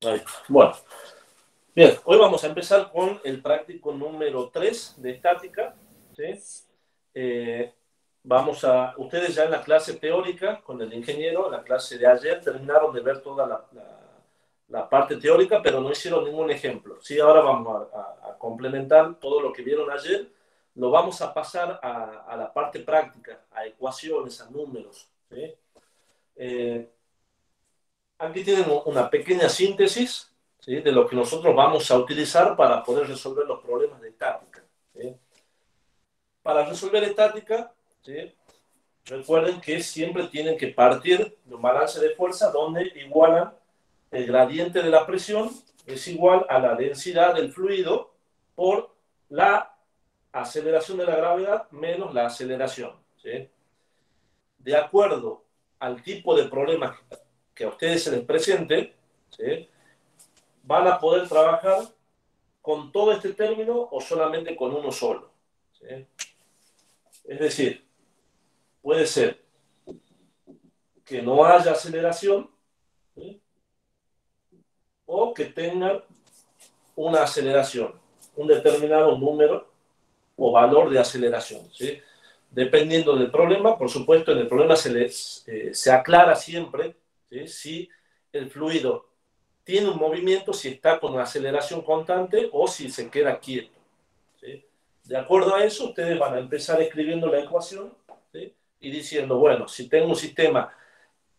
Ahí. Bueno, bien, hoy vamos a empezar con el práctico número 3 de estática. ¿Sí? Ustedes ya en la clase teórica con el ingeniero, en la clase de ayer, terminaron de ver toda la parte teórica, pero no hicieron ningún ejemplo. ¿Sí? Ahora vamos a complementar todo lo que vieron ayer, lo vamos a pasar a la parte práctica, a ecuaciones, a números. ¿Sí? Eh, Aquí tienen una pequeña síntesis, ¿sí?, de lo que nosotros vamos a utilizar para poder resolver los problemas de estática. ¿Sí? Para resolver estática, ¿sí?, recuerden que siempre tienen que partir de un balance de fuerza donde igualan el gradiente de la presión es igual a la densidad del fluido por la aceleración de la gravedad menos la aceleración. ¿Sí? De acuerdo al tipo de problema que a ustedes se les presente, ¿sí?, van a poder trabajar con todo este término o solamente con uno solo. ¿Sí? Es decir, puede ser que no haya aceleración, ¿sí?, o que tengan una aceleración, un determinado número o valor de aceleración. ¿Sí? Dependiendo del problema, por supuesto, en el problema se aclara siempre, ¿sí?, si el fluido tiene un movimiento, si está con una aceleración constante o si se queda quieto. ¿Sí? De acuerdo a eso, ustedes van a empezar escribiendo la ecuación, ¿sí?, y diciendo, bueno, si tengo un sistema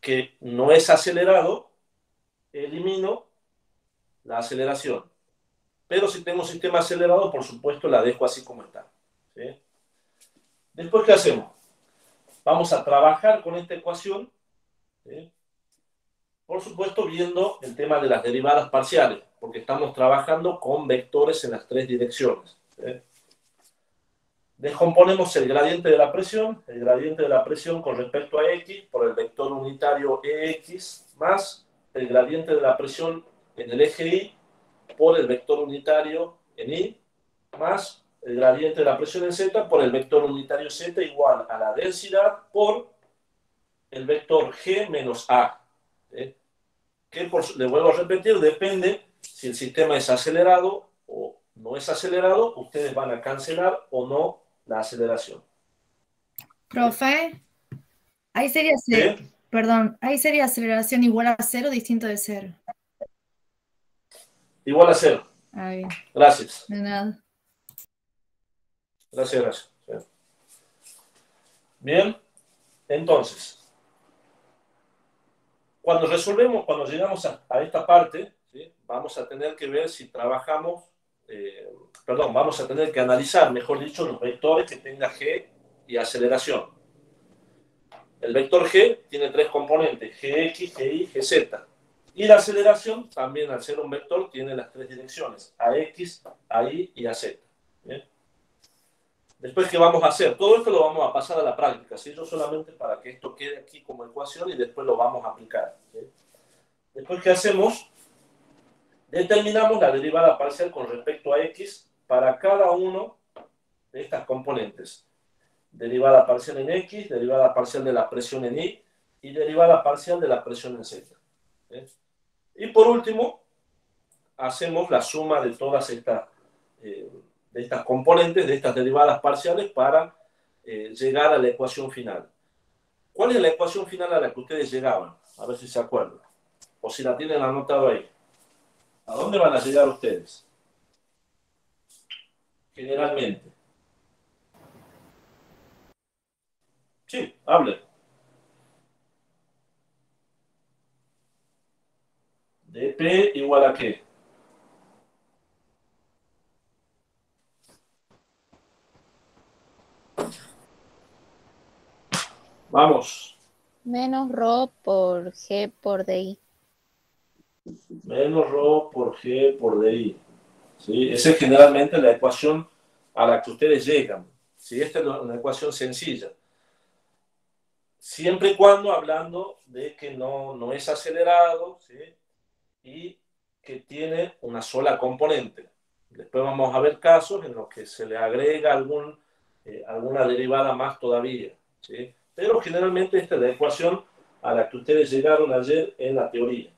que no es acelerado, elimino la aceleración. Pero si tengo un sistema acelerado, por supuesto, la dejo así como está. ¿Sí? Después, ¿qué hacemos? Vamos a trabajar con esta ecuación, ¿sí?, por supuesto, viendo el tema de las derivadas parciales, porque estamos trabajando con vectores en las tres direcciones. ¿Sí? Descomponemos el gradiente de la presión con respecto a X por el vector unitario EX más el gradiente de la presión en el eje Y por el vector unitario en Y más el gradiente de la presión en Z por el vector unitario Z igual a la densidad por el vector G menos A. ¿Sí? Que, le vuelvo a repetir, depende si el sistema es acelerado o no es acelerado, ustedes van a cancelar o no la aceleración. Profe, ahí sería, ¿Sí? perdón, ahí sería aceleración igual a cero, distinto de cero. Igual a cero. Ah, bien. Gracias. De nada. Gracias. Bien, entonces, cuando llegamos a esta parte, ¿sí?, vamos a tener que ver si trabajamos, vamos a tener que analizar, mejor dicho, los vectores que tenga G y aceleración. El vector G tiene tres componentes, Gx, Gy, Gz. Y la aceleración, también al ser un vector, tiene las tres direcciones, AX, AY y AZ. ¿Bien? Después, ¿qué vamos a hacer? Todo esto lo vamos a pasar a la práctica, ¿sí? Yo solamente para que esto quede aquí como ecuación y después lo vamos a aplicar. ¿Sí? Después, ¿qué hacemos? Determinamos la derivada parcial con respecto a X para cada uno de estas componentes. Derivada parcial en X, derivada parcial de la presión en Y derivada parcial de la presión en Z. ¿Sí? Y por último, hacemos la suma de todas de estas componentes, de estas derivadas parciales para llegar a la ecuación final. ¿Cuál es la ecuación final a la que ustedes llegaban? A ver si se acuerdan. O si la tienen anotado ahí. ¿A dónde van a llegar ustedes? Generalmente. Sí, hablen. dP igual a qué? Vamos. Menos ρ por G por DI. Menos ρ por G por DI. ¿Sí? Esa es generalmente la ecuación a la que ustedes llegan. ¿Sí? Esta es una ecuación sencilla. Siempre y cuando hablando de que no es acelerado, ¿sí?, y que tiene una sola componente. Después vamos a ver casos en los que se le agrega alguna derivada más todavía. ¿Sí? Pero generalmente esta es la ecuación a la que ustedes llegaron ayer en la teoría.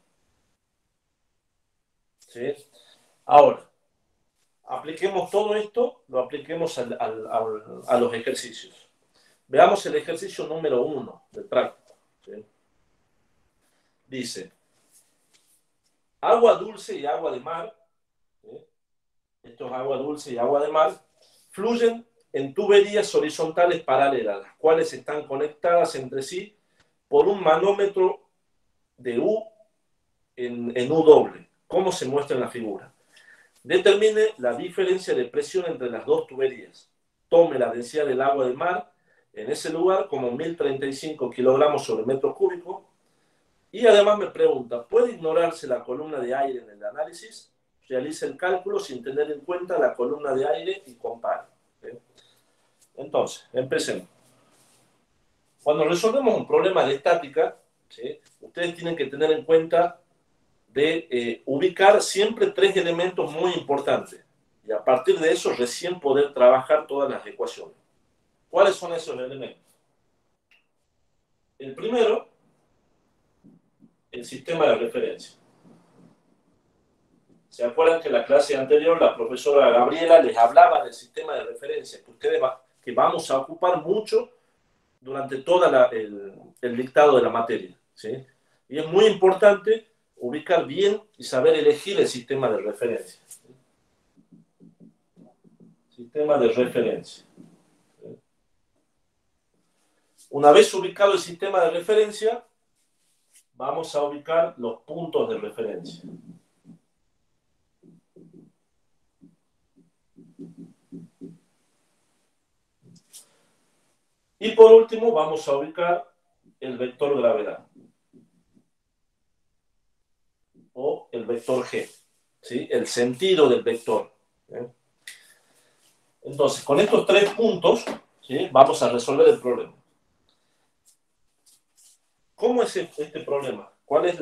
¿sí? Ahora, apliquemos todo esto, lo apliquemos a los ejercicios. Veamos el ejercicio número 1 del práctico, ¿sí? Dice, agua dulce y agua de mar, ¿sí? Esto es agua dulce y agua de mar, fluyen en tuberías horizontales paralelas, las cuales están conectadas entre sí por un manómetro de U en U doble, como se muestra en la figura. Determine la diferencia de presión entre las dos tuberías. Tome la densidad del agua de mar en ese lugar como 1035 kilogramos sobre metro cúbico. Y además me pregunta, ¿puede ignorarse la columna de aire en el análisis? Realice el cálculo sin tener en cuenta la columna de aire y compare. ¿Sí? Entonces, empecemos. Cuando resolvemos un problema de estática, ¿sí? Ustedes tienen que tener en cuenta de ubicar siempre 3 elementos muy importantes y a partir de eso recién poder trabajar todas las ecuaciones. ¿Cuáles son esos elementos? El primero, el sistema de referencia. ¿Se acuerdan que en la clase anterior la profesora Gabriela les hablaba del sistema de referencia que vamos a ocupar mucho durante todo el dictado de la materia? ¿Sí? Y es muy importante ubicar bien y saber elegir el sistema de referencia. Sistema de referencia. Una vez ubicado el sistema de referencia, vamos a ubicar los puntos de referencia. Y por último, vamos a ubicar el vector gravedad. O el vector G. ¿Sí? El sentido del vector. ¿Sí? Entonces, con estos 3 puntos, ¿sí? Vamos a resolver el problema. ¿Cómo es este problema? ¿Cuál es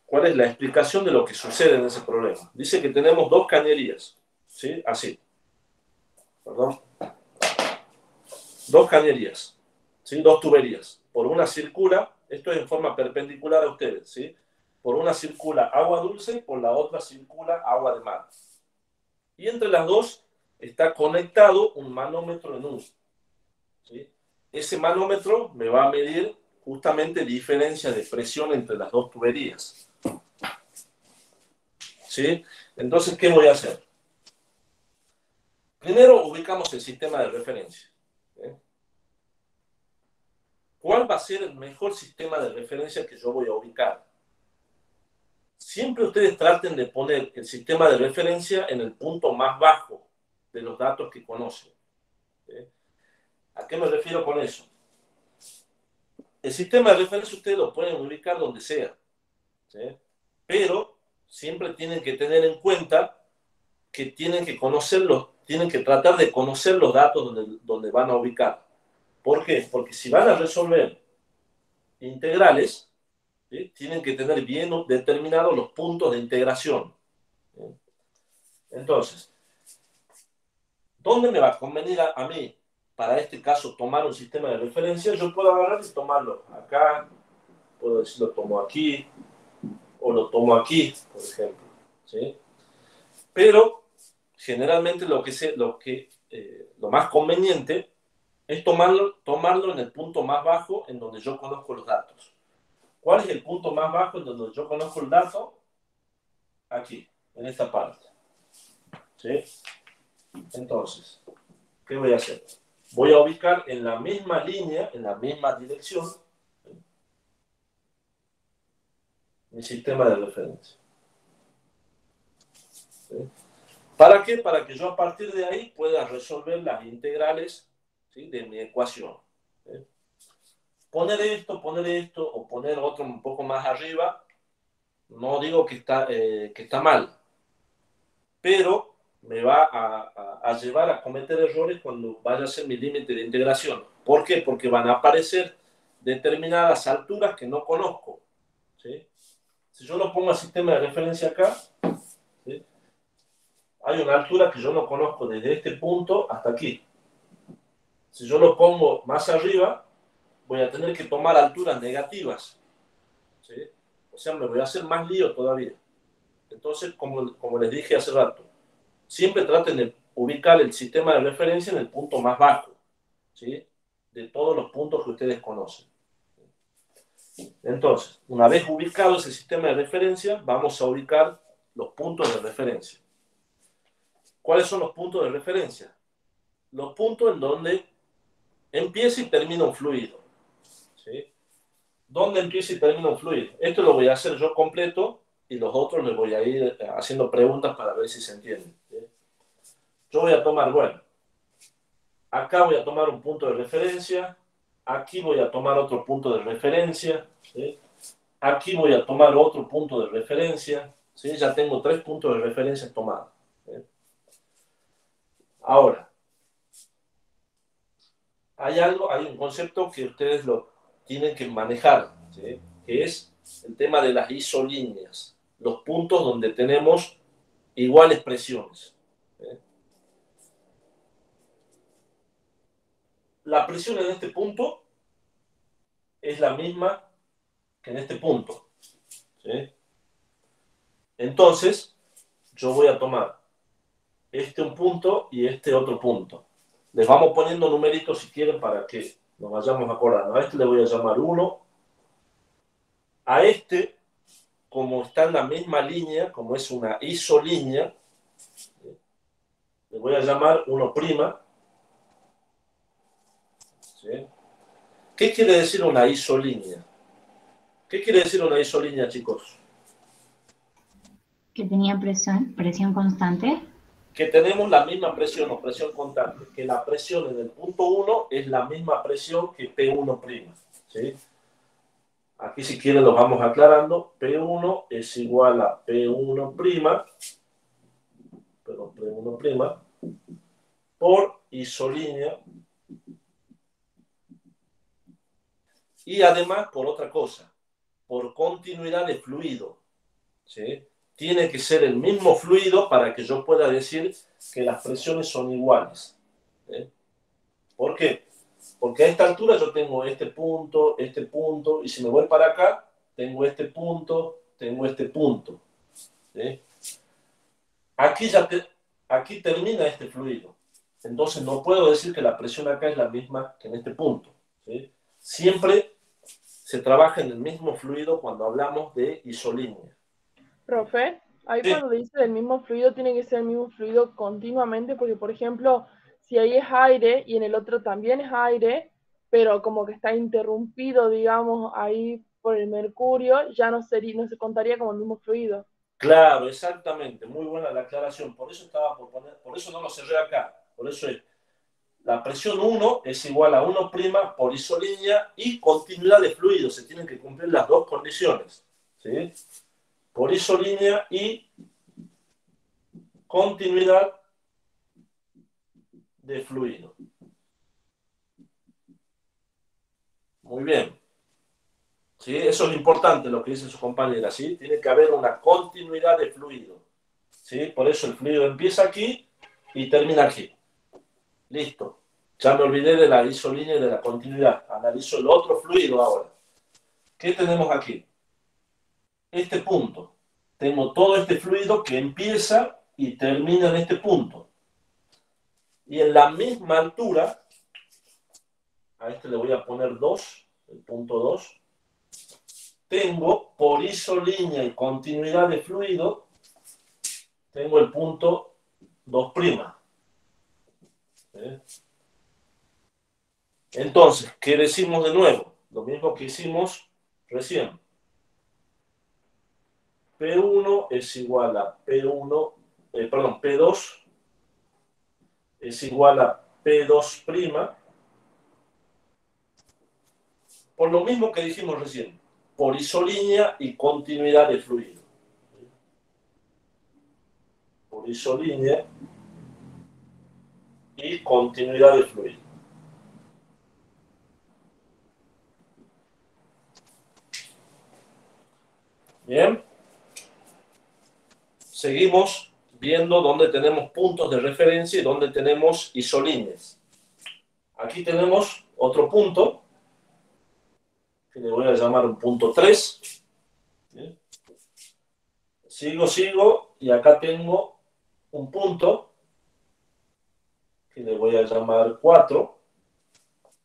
¿cuál es la explicación de lo que sucede en ese problema? Dice que tenemos 2 cañerías, ¿sí? Así. Perdón. 2 cañerías, ¿sí? 2 tuberías. Por una circula, esto es en forma perpendicular a ustedes, ¿sí? Por una circula agua dulce, por la otra circula agua de mar. Y entre las dos está conectado un manómetro en U. ¿Sí? Ese manómetro me va a medir justamente diferencia de presión entre las 2 tuberías. ¿Sí? Entonces, ¿qué voy a hacer? Primero ubicamos el sistema de referencia. ¿Sí? ¿Cuál va a ser el mejor sistema de referencia que yo voy a ubicar? Siempre ustedes traten de poner el sistema de referencia en el punto más bajo de los datos que conocen. ¿Sí? ¿A qué me refiero con eso? El sistema de referencia ustedes lo pueden ubicar donde sea, ¿sí? Pero siempre tienen que tener en cuenta que tienen que conocerlos, tienen que tratar de conocer los datos donde van a ubicar. ¿Por qué? Porque si van a resolver integrales, ¿sí? Tienen que tener bien determinados los puntos de integración. ¿Sí? Entonces, ¿dónde me va a convenir a mí, para este caso, tomar un sistema de referencia? Yo puedo agarrar y tomarlo acá, puedo decir lo tomo aquí, o lo tomo aquí, por ejemplo. ¿Sí? Pero, generalmente lo más conveniente es tomarlo en el punto más bajo en donde yo conozco los datos. ¿Cuál es el punto más bajo en donde yo conozco el dato? Aquí, en esta parte. ¿Sí? Entonces, ¿qué voy a hacer? Voy a ubicar en la misma línea, en la misma dirección, mi sistema de referencia. ¿Sí? ¿Para qué? Para que yo a partir de ahí pueda resolver las integrales, ¿sí? De mi ecuación. ¿Sí? Poner esto o poner otro un poco más arriba, no digo que está mal, pero me va a llevar a cometer errores cuando vaya a ser mi límite de integración. ¿Por qué? Porque van a aparecer determinadas alturas que no conozco. ¿Sí? Si yo lo pongo al sistema de referencia acá, ¿sí? Hay una altura que yo no conozco desde este punto hasta aquí. Si yo lo pongo más arriba, voy a tener que tomar alturas negativas, ¿sí? O sea, me voy a hacer más lío todavía. Entonces, como les dije hace rato, siempre traten de ubicar el sistema de referencia en el punto más bajo, ¿sí? De todos los puntos que ustedes conocen. Entonces, una vez ubicado ese sistema de referencia, vamos a ubicar los puntos de referencia. ¿Cuáles son los puntos de referencia? Los puntos en donde empieza y termina un fluido, ¿sí? ¿Dónde empieza y termina un fluido? Esto lo voy a hacer yo completo y los otros les voy a ir haciendo preguntas para ver si se entienden, ¿sí? Yo voy a tomar, bueno, acá voy a tomar un punto de referencia, aquí voy a tomar otro punto de referencia, ¿sí? Aquí voy a tomar otro punto de referencia, ¿sí? Ya tengo 3 puntos de referencia tomados, ¿sí? Ahora, hay un concepto que ustedes lo tienen que manejar, ¿sí? Que es el tema de las isolíneas, los puntos donde tenemos iguales presiones, ¿sí? La presión en este punto es la misma que en este punto, ¿sí? Entonces, yo voy a tomar este un punto y este otro punto. Les vamos poniendo numeritos si quieren para que nos vayamos acordando. A este le voy a llamar 1. A este, como está en la misma línea, como es una isolínea, le voy a llamar 1'. ¿Sí? ¿Qué quiere decir una isolínea? ¿Qué quiere decir una isolínea, chicos? Que tenía presión constante. Que tenemos la misma presión o presión constante, que la presión en el punto 1 es la misma presión que P1', ¿sí? Aquí si quieren lo vamos aclarando. P1 es igual a P1', perdón, P1' por isolínea y además por otra cosa, por continuidad de fluido, ¿sí? Tiene que ser el mismo fluido para que yo pueda decir que las presiones son iguales, ¿sí? ¿Por qué? Porque a esta altura yo tengo este punto, y si me voy para acá, tengo este punto, ¿sí? Aquí termina este fluido. Entonces no puedo decir que la presión acá es la misma que en este punto, ¿sí? Siempre se trabaja en el mismo fluido cuando hablamos de isolínea. Profe, ahí Sí. cuando dice el mismo fluido, tiene que ser el mismo fluido continuamente, porque por ejemplo, si ahí es aire y en el otro también es aire, pero como que está interrumpido, digamos, ahí por el mercurio, ya no se contaría como el mismo fluido. Claro, exactamente, muy buena la aclaración. Por eso estaba por poner, por eso no lo cerré acá. Por eso es, la presión 1 es igual a 1' por isolínea y continuidad de fluido. Se tienen que cumplir las dos condiciones, ¿sí? Por isolínea y continuidad de fluido. Muy bien. ¿Sí? Eso es importante lo que dice su compañera, ¿sí? Tiene que haber una continuidad de fluido, ¿sí? Por eso el fluido empieza aquí y termina aquí. Listo. Ya me olvidé de la isolínea y de la continuidad. Analizo el otro fluido ahora. ¿Qué tenemos aquí? Este punto. Tengo todo este fluido que empieza y termina en este punto. Y en la misma altura, a este le voy a poner 2, el punto 2, tengo por isolínea y continuidad de fluido, tengo el punto 2'. ¿Sí? Entonces, ¿qué decimos de nuevo? Lo mismo que hicimos recién. P1 es igual a P2 es igual a P2', por lo mismo que dijimos recién, por isolínea y continuidad de fluido. Por isolínea y continuidad de fluido. Bien. Seguimos viendo dónde tenemos puntos de referencia y dónde tenemos isolíneas. Aquí tenemos otro punto que le voy a llamar un punto 3. ¿Sí? Sigo, y acá tengo un punto que le voy a llamar 4.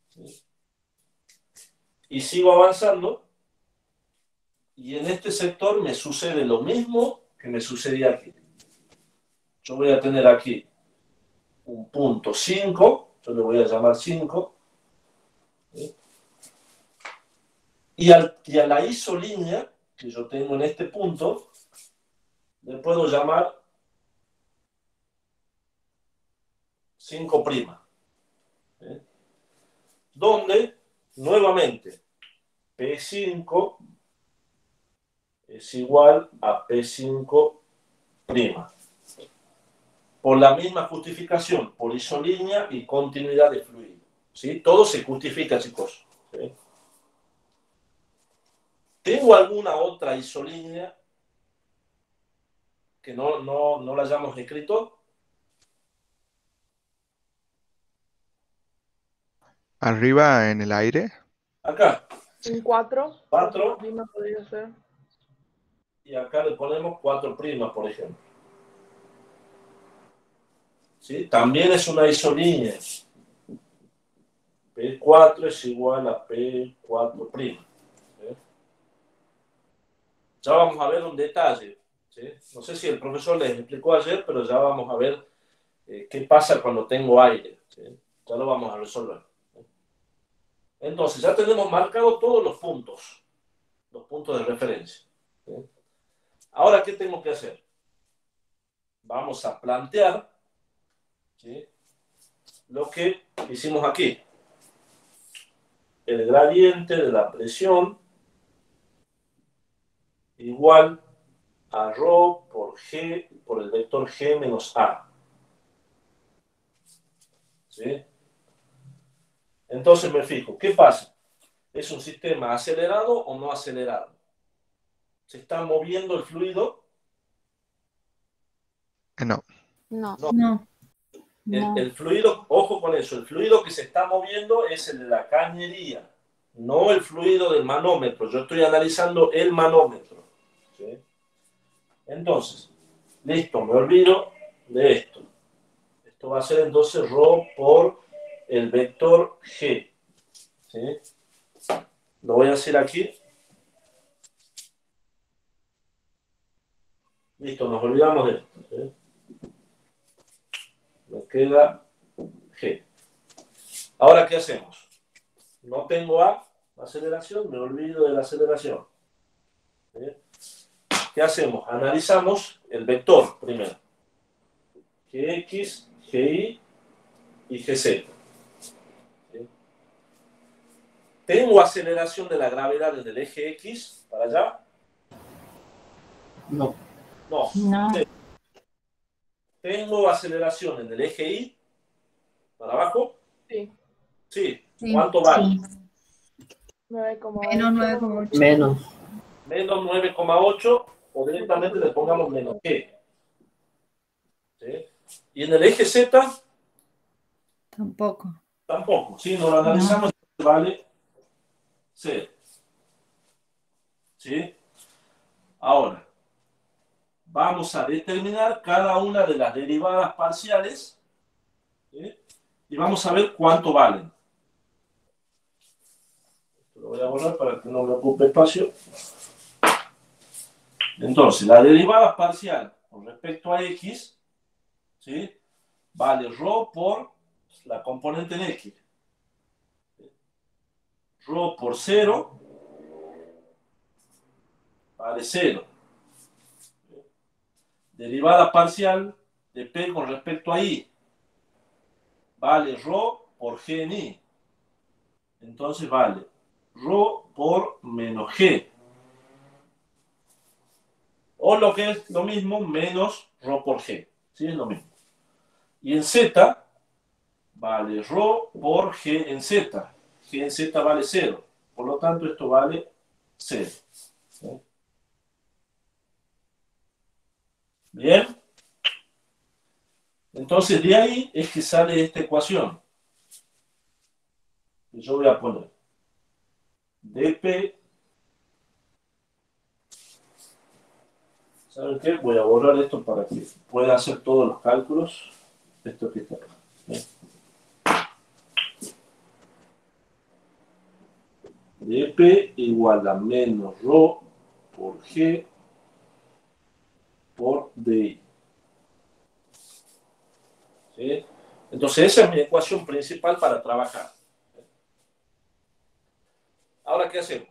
¿Sí? Y sigo avanzando, y en este sector me sucede lo mismo que me sucedía aquí. Yo voy a tener aquí un punto 5, yo le voy a llamar 5, ¿sí? Y a la isolínea que yo tengo en este punto, le puedo llamar 5', ¿sí? Donde, nuevamente, P5 es igual a P5'. Por la misma justificación, por isolínea y continuidad de fluido. ¿Sí? Todo se justifica, chicos. ¿Sí? ¿Tengo alguna otra isolínea que no la hayamos escrito? Arriba en el aire. Acá. Un 4. 4. Prima podría ser. Y acá le ponemos 4', por ejemplo. ¿Sí? También es una isolínea. P4 es igual a P4'. ¿Sí? Ya vamos a ver un detalle. ¿Sí? No sé si el profesor les explicó ayer, pero ya vamos a ver qué pasa cuando tengo aire. ¿Sí? Ya lo vamos a resolver. Entonces, ya tenemos marcados todos los puntos de referencia. ¿Sí? Ahora, ¿qué tengo que hacer? Vamos a plantear, ¿sí?, lo que hicimos aquí. El gradiente de la presión igual a ρ por G por el vector G menos A. ¿Sí? Entonces me fijo, ¿qué pasa? ¿Es un sistema acelerado o no acelerado? ¿Se está moviendo el fluido? No. No. No. El fluido, ojo con eso, el fluido que se está moviendo es el de la cañería, no el fluido del manómetro. Yo estoy analizando el manómetro. ¿Sí? Entonces, listo, me olvido de esto. Esto va a ser entonces ρ por el vector G. ¿Sí? Lo voy a hacer aquí. Listo, nos olvidamos de esto. ¿Sí? Me queda G. Ahora, ¿qué hacemos? No tengo A, aceleración, me olvido de la aceleración. ¿Sí? ¿Qué hacemos? Analizamos el vector primero. Gx, Gi y Gz. ¿Sí? ¿Tengo aceleración de la gravedad desde el eje X para allá? No. No. No. ¿Tengo aceleración en el eje Y para abajo? Sí. Sí. Sí. ¿Cuánto vale? Sí. 9,8. Menos 9,8. Menos. Menos 9,8 o directamente le pongamos menos G. ¿Sí? Y en el eje Z Tampoco. tampoco. Si no lo analizamos, vale 0. ¿Sí? Ahora, vamos a determinar cada una de las derivadas parciales, ¿sí?, y vamos a ver cuánto valen. Esto lo voy a borrar para que no me ocupe espacio. Entonces, la derivada parcial con respecto a X, ¿sí?, vale ρ por la componente en X. Ρ por 0 vale 0. Derivada parcial de P con respecto a Y vale ρ por G en Y. Entonces vale ρ por menos G. O lo que es lo mismo, menos ρ por G. ¿Sí? Es lo mismo. Y en Z vale ρ por G en Z. G en Z vale 0. Por lo tanto, esto vale 0. ¿Sí? Bien. Entonces, de ahí es que sale esta ecuación que yo voy a poner. dp, ¿saben qué? Voy a borrar esto para que pueda hacer todos los cálculos. Esto que está acá. Bien. dp igual a menos ρ por g por di. ¿Sí? Entonces esa es mi ecuación principal para trabajar. Ahora, ¿qué hacemos?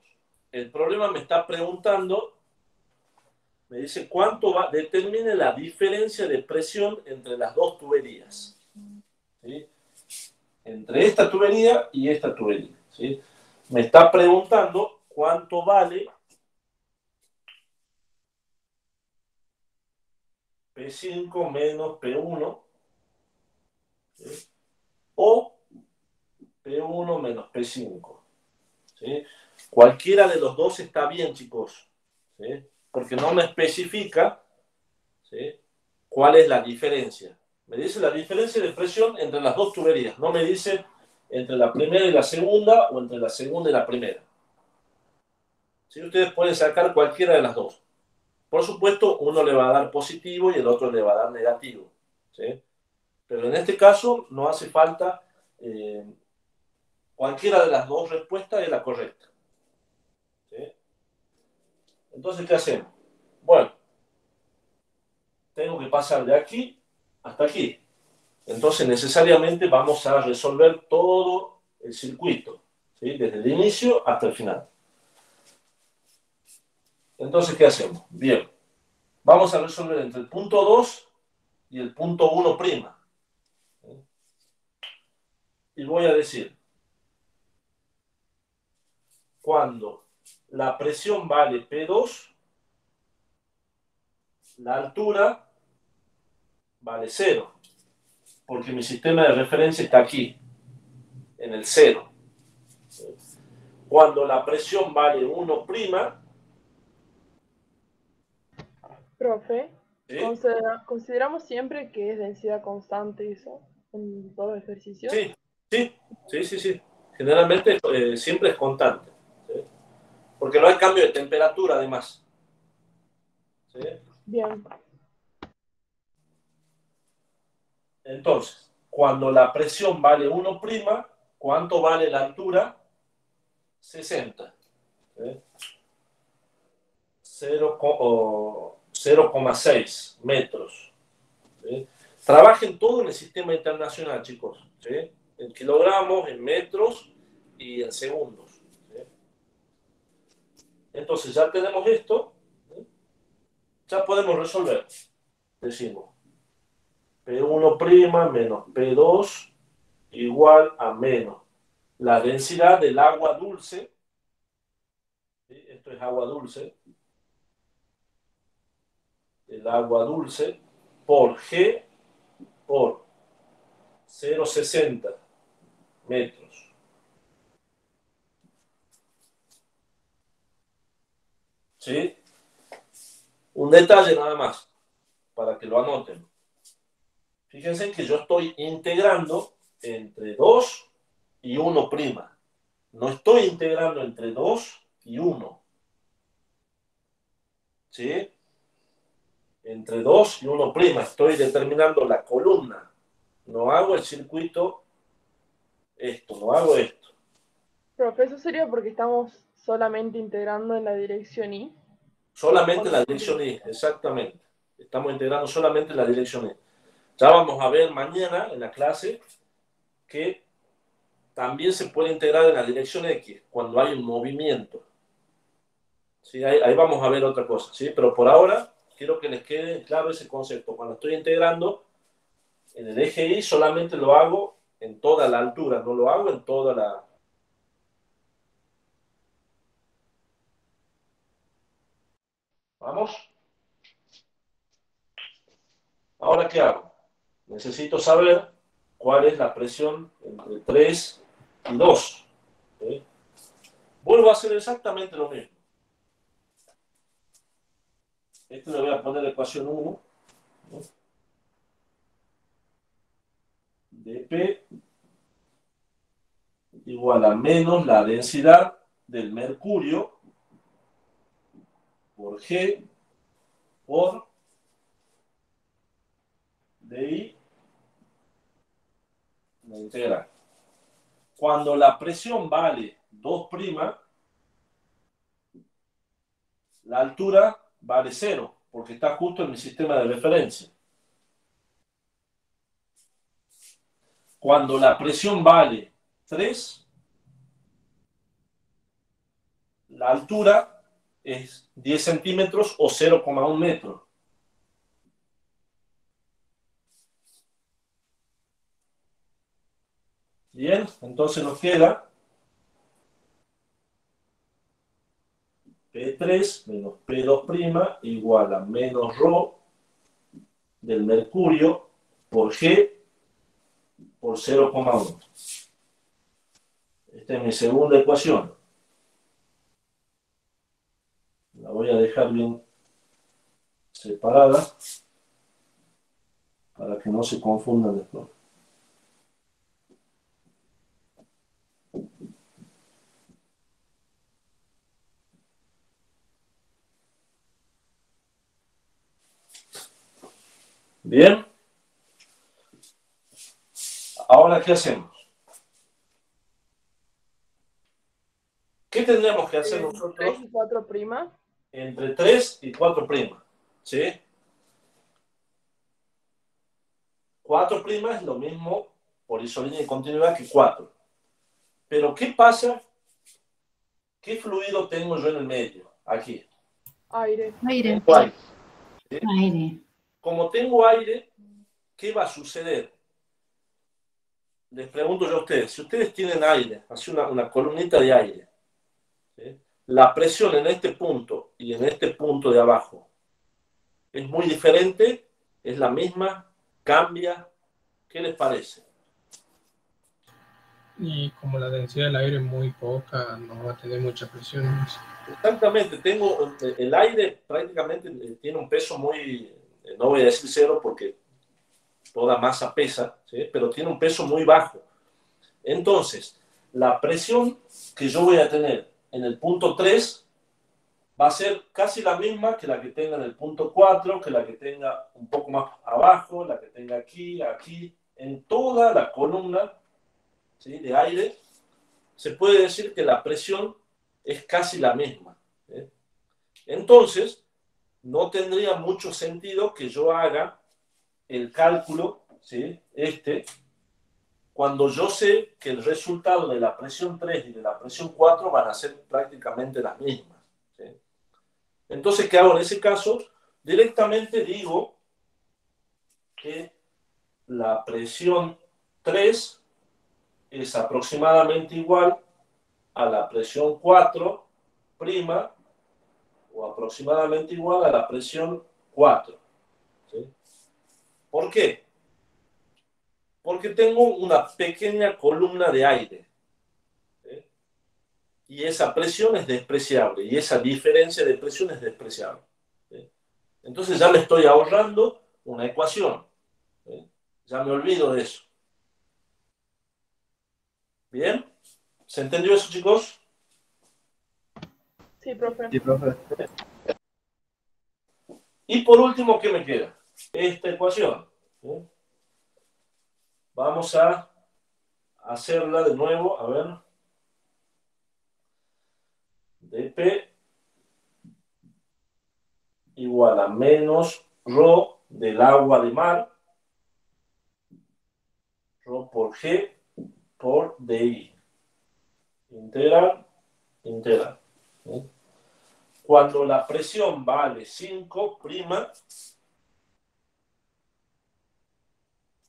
El problema me está preguntando, me dice cuánto va, determine la diferencia de presión entre las dos tuberías. ¿Sí? Entre esta tubería y esta tubería. ¿Sí? Me está preguntando cuánto vale P5 menos P1, ¿sí? O P1 menos P5. ¿Sí? Cualquiera de los dos está bien, chicos. ¿Sí? Porque no me especifica, ¿sí?, cuál es la diferencia. Me dice la diferencia de presión entre las dos tuberías. No me dice entre la primera y la segunda o entre la segunda y la primera. ¿Sí? Ustedes pueden sacar cualquiera de las dos. Por supuesto, uno le va a dar positivo y el otro le va a dar negativo. ¿Sí? Pero en este caso no hace falta, cualquiera de las dos respuestas es la correcta. ¿Sí? Entonces, ¿qué hacemos? Bueno, tengo que pasar de aquí hasta aquí. Entonces, necesariamente vamos a resolver todo el circuito, ¿sí?, desde el inicio hasta el final. Entonces, ¿qué hacemos? Bien, vamos a resolver entre el punto 2 y el punto 1'. ¿Sí? Y voy a decir, cuando la presión vale P2, la altura vale 0, porque mi sistema de referencia está aquí, en el 0. Cuando la presión vale 1', Profe, ¿sí? consideramos siempre que es densidad constante eso en todos los ejercicios. Sí, sí, sí, sí, sí. Generalmente siempre es constante, ¿sí? Porque no hay cambio de temperatura además. ¿Sí? Bien, Entonces, cuando la presión vale 1', ¿cuánto vale la altura? 60. ¿Sí? 0,6 metros. ¿Sí? Trabajen todo en el sistema internacional, chicos. ¿Sí? En kilogramos, en metros y en segundos. ¿Sí? Entonces ya tenemos esto. ¿Sí? Ya podemos resolver. Decimos P1' menos P2 igual a menos la densidad del agua dulce. ¿Sí? Esto es agua dulce. El agua dulce por G por 0,60 metros. ¿Sí? Un detalle nada más, para que lo anoten. Fíjense que yo estoy integrando entre 2 y 1'. No estoy integrando entre 2 y 1. ¿Sí? Entre 2 y 1'. Estoy determinando la columna. No hago el circuito esto, no hago esto. profe, eso sería porque estamos solamente integrando en la dirección Y. Solamente la dirección Y, exactamente. Estamos integrando solamente la dirección Y. Ya vamos a ver mañana en la clase que también se puede integrar en la dirección X cuando hay un movimiento. ¿Sí? Ahí vamos a ver otra cosa, ¿sí? Pero por ahora quiero que les quede claro ese concepto. Cuando estoy integrando en el eje Y solamente lo hago en toda la altura, no lo hago en toda la... ¿Vamos? Ahora, ¿qué hago? Necesito saber cuál es la presión entre 3 y 2. ¿Sí? Vuelvo a hacer exactamente lo mismo. Esto le voy a poner ecuación 1. ¿No? dP igual a menos la densidad del mercurio por G por DI, la integral. Cuando la presión vale 2', la altura vale 0, porque está justo en mi sistema de referencia. Cuando la presión vale 3, la altura es 10 centímetros o 0,1 metro. Bien, entonces nos queda P3 menos P2' igual a menos ρ del mercurio por G por 0,1. Esta es mi segunda ecuación. La voy a dejar bien separada para que no se confundan después. Bien. Ahora, ¿qué hacemos? ¿Qué tendríamos que hacer 3 nosotros y 4'. entre 3 y 4'? ¿Sí? 4' es lo mismo por isolínea y continuidad que 4. Pero, ¿qué pasa? ¿Qué fluido tengo yo en el medio? Aquí. Aire. Aire. Tengo aire. ¿Sí? Aire. Como tengo aire, ¿qué va a suceder? Les pregunto yo a ustedes. Si ustedes tienen aire, así una columnita de aire, ¿sí? La presión en este punto y en este punto de abajo es muy diferente, es la misma, cambia. ¿Qué les parece? Y como la densidad del aire es muy poca, no va a tener mucha presión. Exactamente, tengo el aire prácticamente tiene un peso muy, no voy a decir 0 porque toda masa pesa, ¿sí? Pero tiene un peso muy bajo. Entonces, la presión que yo voy a tener en el punto 3 va a ser casi la misma que la que tenga en el punto 4, que la que tenga un poco más abajo, la que tenga aquí, aquí, en toda la columna, ¿sí?, de aire. Se puede decir que la presión es casi la misma, ¿sí? Entonces, no tendría mucho sentido que yo haga el cálculo, ¿sí?, cuando yo sé que el resultado de la presión 3 y de la presión 4 van a ser prácticamente las mismas, ¿sí? Entonces, ¿qué hago en ese caso? Directamente digo que la presión 3 es aproximadamente igual a la presión 4' o aproximadamente igual a la presión 4, ¿sí? ¿Por qué? Porque tengo una pequeña columna de aire, ¿sí? Y esa presión es despreciable, y esa diferencia de presión es despreciable, ¿sí? Entonces ya me estoy ahorrando una ecuación, ¿sí? Ya me olvido de eso. ¿Bien? ¿Se entendió eso, chicos? Sí, profe. Sí, profe. Y por último, ¿qué me queda? Esta ecuación, ¿sí? Vamos a hacerla de nuevo, a ver. dP igual a menos ρ del agua de mar, ρ por G por DI. Integral, integral, ¿sí? Cuando la presión vale 5',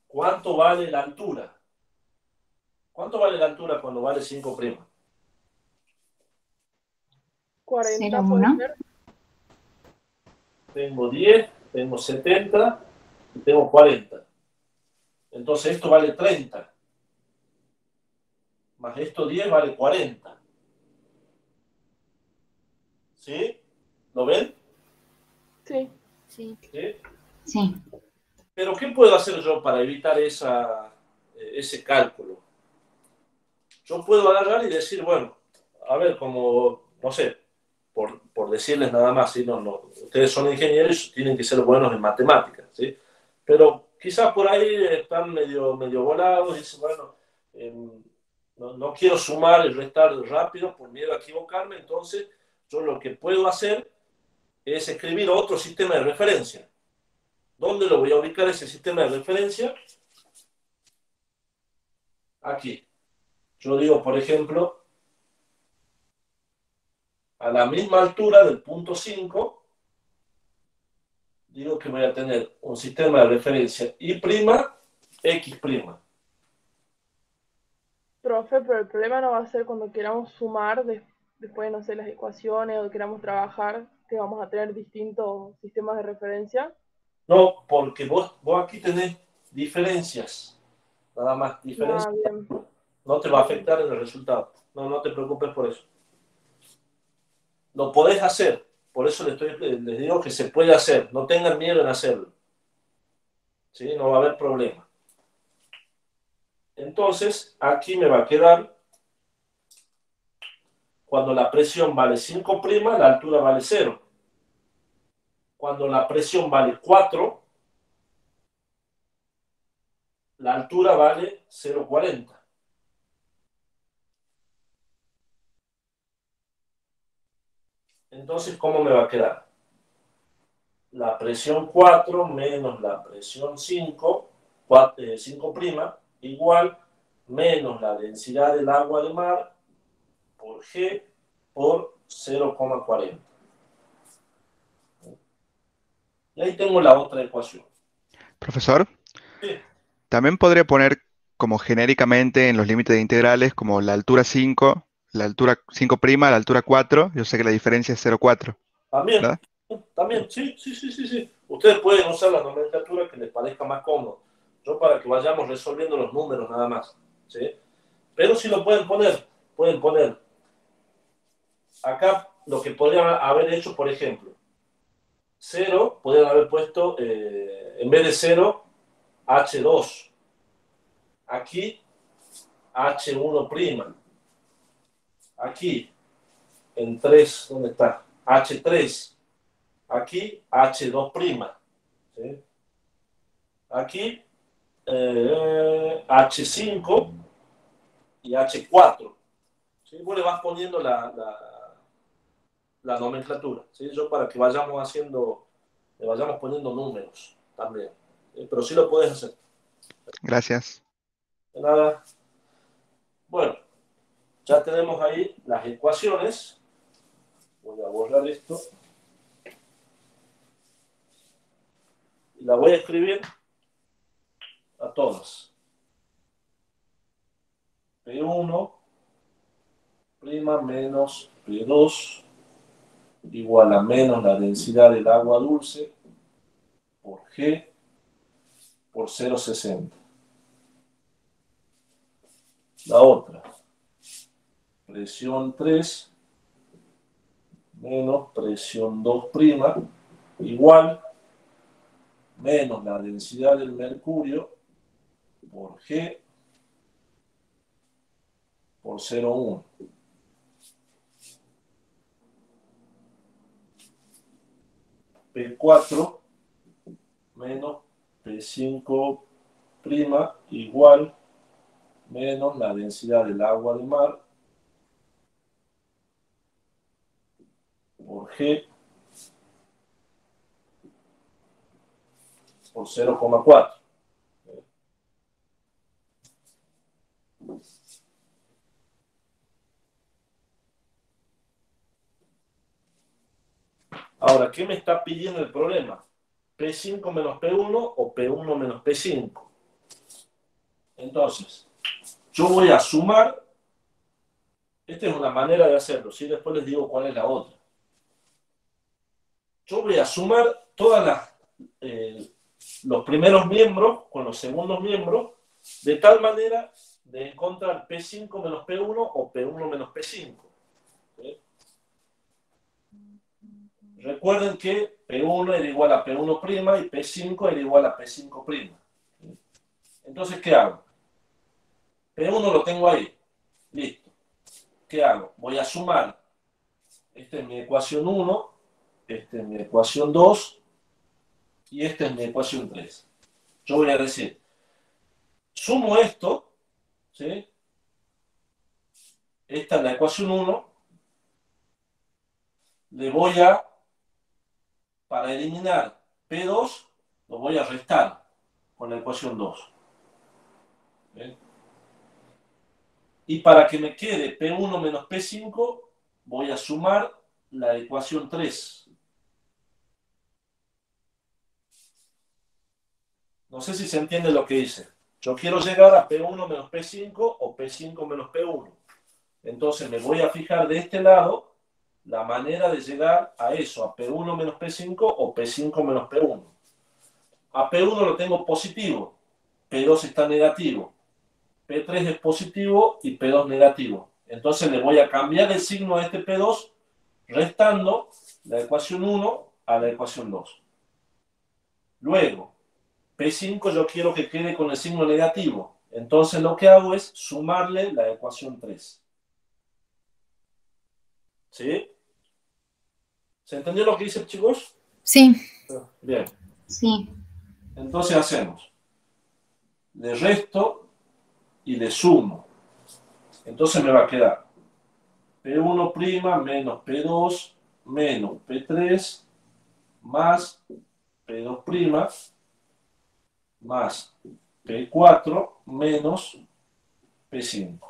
¿cuánto vale la altura? ¿Cuánto vale la altura cuando vale 5'? 40 0,1. puede ser. Tengo 10, tengo 70 y tengo 40. Entonces esto vale 30. Más esto 10 vale 40. ¿Sí? ¿Lo ven? Sí. Sí. ¿Sí? Sí. Pero ¿qué puedo hacer yo para evitar ese cálculo? Yo puedo agarrar y decir, bueno, a ver, como, no sé, por decirles nada más, ¿sí? Ustedes son ingenieros y tienen que ser buenos en matemáticas, ¿sí? Pero quizás por ahí están medio volados y dicen, bueno, no quiero sumar y restar rápido por miedo a equivocarme, entonces yo lo que puedo hacer es escribir otro sistema de referencia. ¿Dónde lo voy a ubicar ese sistema de referencia? Aquí. Yo digo, por ejemplo, a la misma altura del punto 5, digo que voy a tener un sistema de referencia Y', X'. Profe, pero el problema no va a ser cuando queramos sumar después, no sé, las ecuaciones o queramos trabajar, que vamos a tener distintos sistemas de referencia. No, porque vos aquí tenés diferencias, nada más, Ah, diferencias. bien. No te va a afectar en el resultado. No te preocupes por eso. Lo podés hacer, por eso les digo que se puede hacer. No tengan miedo en hacerlo. ¿Sí? No va a haber problema. Entonces, aquí me va a quedar, cuando la presión vale 5', la altura vale 0. Cuando la presión vale 4, la altura vale 0,40. Entonces, ¿cómo me va a quedar? La presión 4 menos la presión 5, 5', igual menos la densidad del agua de mar por G por 0,40. Y ahí tengo la otra ecuación. Profesor, Sí, también podría poner como genéricamente en los límites de integrales como la altura 5, la altura 5', la altura 4. Yo sé que la diferencia es 0,4, también, ¿verdad? sí. Ustedes pueden usar la nomenclatura que les parezca más cómodo. Yo para que vayamos resolviendo los números nada más. ¿Sí? Pero si lo pueden poner. Acá lo que podrían haber hecho, por ejemplo, 0, podrían haber puesto, en vez de 0, H2. Aquí, H1'. Aquí, en 3, ¿dónde está? H3. Aquí, H2'. ¿Sí? Aquí, H5 y H4. ¿Sí? Vos le vas poniendo la nomenclatura. ¿Sí? Yo para que le vayamos poniendo números también. ¿Sí? Pero sí lo puedes hacer. Gracias. De nada. Bueno, ya tenemos ahí las ecuaciones. Voy a borrar esto. Y la voy a escribir a todas. P1' menos P2 igual a menos la densidad del agua dulce por G por 0,60. La otra, presión 3 menos presión 2' igual menos la densidad del mercurio por G por 0,1. P4 menos P5' igual menos la densidad del agua de mar por G por 0,4. Ahora, ¿qué me está pidiendo el problema? ¿P5 menos P1 o P1 menos P5? Entonces, yo voy a sumar. Esta es una manera de hacerlo, ¿sí? Después les digo cuál es la otra. Yo voy a sumar los primeros miembros con los segundos miembros, de tal manera de encontrar P5 menos P1 o P1 menos P5. ¿Sí? Recuerden que P1 era igual a P1' y P5 era igual a P5'. Entonces, ¿qué hago? P1 lo tengo ahí. Listo. ¿qué hago? Voy a sumar. Esta es mi ecuación 1, esta es mi ecuación 2 y esta es mi ecuación 3. Yo voy a decir, sumo esto, ¿sí? Esta es la ecuación 1, le voy a, para eliminar P2, lo voy a restar con la ecuación 2. ¿Sí? Y para que me quede P1 menos P5, voy a sumar la ecuación 3. No sé si se entiende lo que hice. Yo quiero llegar a P1 menos P5 o P5 menos P1. Entonces me voy a fijar de este lado la manera de llegar a eso, a P1 menos P5 o P5 menos P1. A P1 lo tengo positivo, P2 está negativo, P3 es positivo y P2 negativo. Entonces le voy a cambiar el signo a este P2 restando la ecuación 1 a la ecuación 2. Luego, P5 yo quiero que quede con el signo negativo. Entonces lo que hago es sumarle la ecuación 3. ¿Sí? ¿Se entendió lo que dice, chicos? Sí. Bien. Sí. Entonces hacemos. Le resto y le sumo. Entonces me va a quedar P1' menos P2 menos P3 más P2' más P4 menos P5.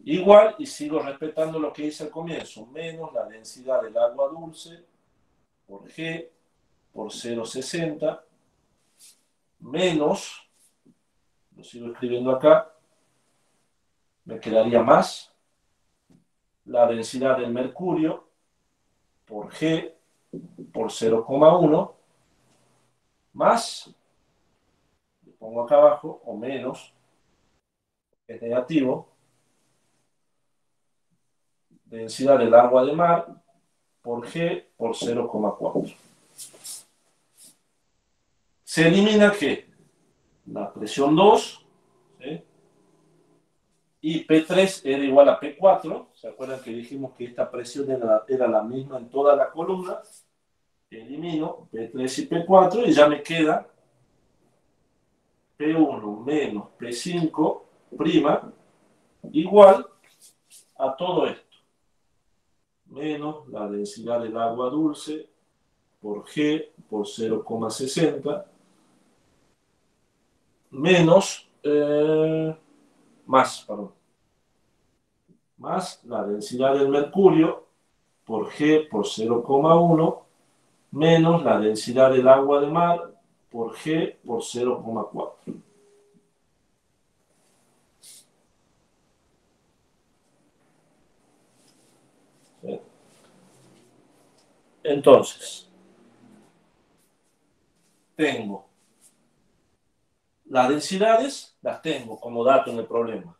Igual, y sigo respetando lo que hice al comienzo, menos la densidad del agua dulce por G por 0,60 menos, lo sigo escribiendo acá, me quedaría más la densidad del mercurio por G por 0,1 más, le pongo acá abajo, o menos, es negativo, densidad del agua de mar por G por 0,4. Se elimina que la presión 2, ¿sí? Y P3 era igual a P4. ¿Se acuerdan que dijimos que esta presión era la misma en toda la columna? Elimino P3 y P4 y ya me queda P1 menos P5' igual a todo esto. Menos la densidad del agua dulce por G por 0,60 menos, más la densidad del mercurio por G por 0,1 menos la densidad del agua de mar por G por 0,4. ¿Sí? Entonces, tengo las densidades, las tengo como dato en el problema.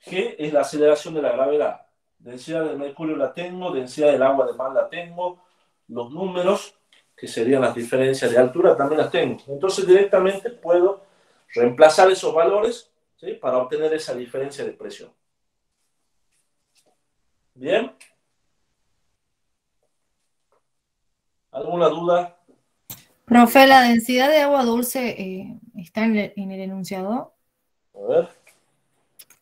G es la aceleración de la gravedad. Densidad del mercurio la tengo, densidad del agua de mar la tengo, los números, que serían las diferencias de altura, también las tengo. Entonces directamente puedo reemplazar esos valores, ¿sí? Para obtener esa diferencia de presión. ¿Bien? ¿Alguna duda? Profe, la densidad de agua dulce está en el enunciado. A ver.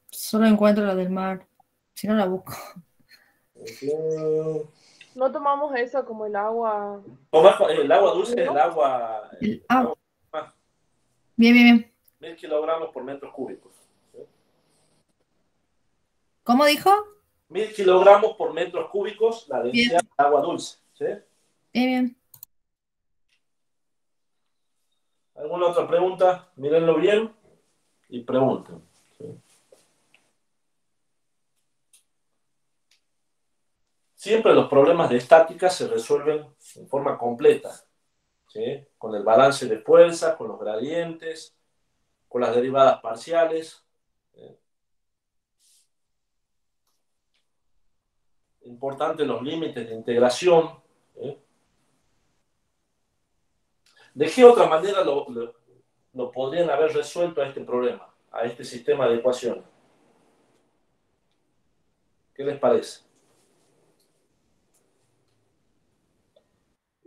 Solo encuentro la del mar. Si no la busco. No tomamos eso como el agua. El agua dulce es el agua. El agua. Bien, bien, bien. 1000 kilogramos por metros cúbicos. ¿Sí? ¿Cómo dijo? 1000 kilogramos por metros cúbicos la densidad de agua dulce. ¿Sí? Bien, bien. ¿Alguna otra pregunta? Mírenlo bien y pregunten. ¿Sí? Siempre los problemas de estática se resuelven en forma completa, ¿sí? Con el balance de fuerzas, con los gradientes, con las derivadas parciales. ¿Sí? Importante los límites de integración. ¿Sí? ¿De qué otra manera lo podrían haber resuelto a este problema, a este sistema de ecuaciones? ¿Qué les parece?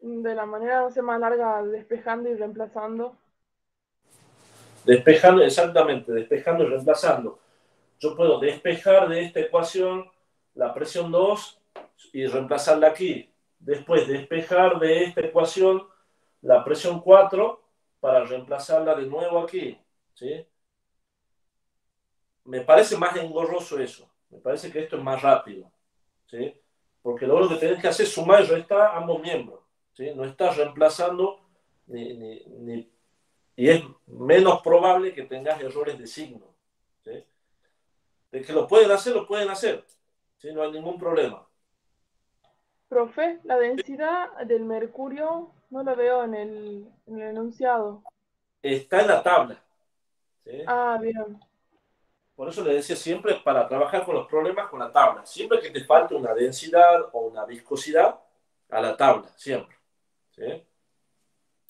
De la manera, no sé, más larga, despejando y reemplazando. Despejando, exactamente, despejando y reemplazando. Yo puedo despejar de esta ecuación la presión 2 y reemplazarla aquí. Después despejar de esta ecuación la presión 4 para reemplazarla de nuevo aquí. ¿Sí? Me parece más engorroso eso. Me parece que esto es más rápido. ¿Sí? Porque lo único que tenés que hacer es sumar y restar ambos miembros. ¿Sí? No estás reemplazando y es menos probable que tengas errores de signo. ¿Sí? De que lo pueden hacer, lo pueden hacer. ¿Sí? No hay ningún problema. Profe, la densidad del mercurio no la veo en el enunciado. Está en la tabla. ¿Sí? Ah, bien. Por eso le decía siempre, para trabajar con los problemas con la tabla. Siempre que te falte una densidad o una viscosidad, a la tabla, siempre. ¿Sí?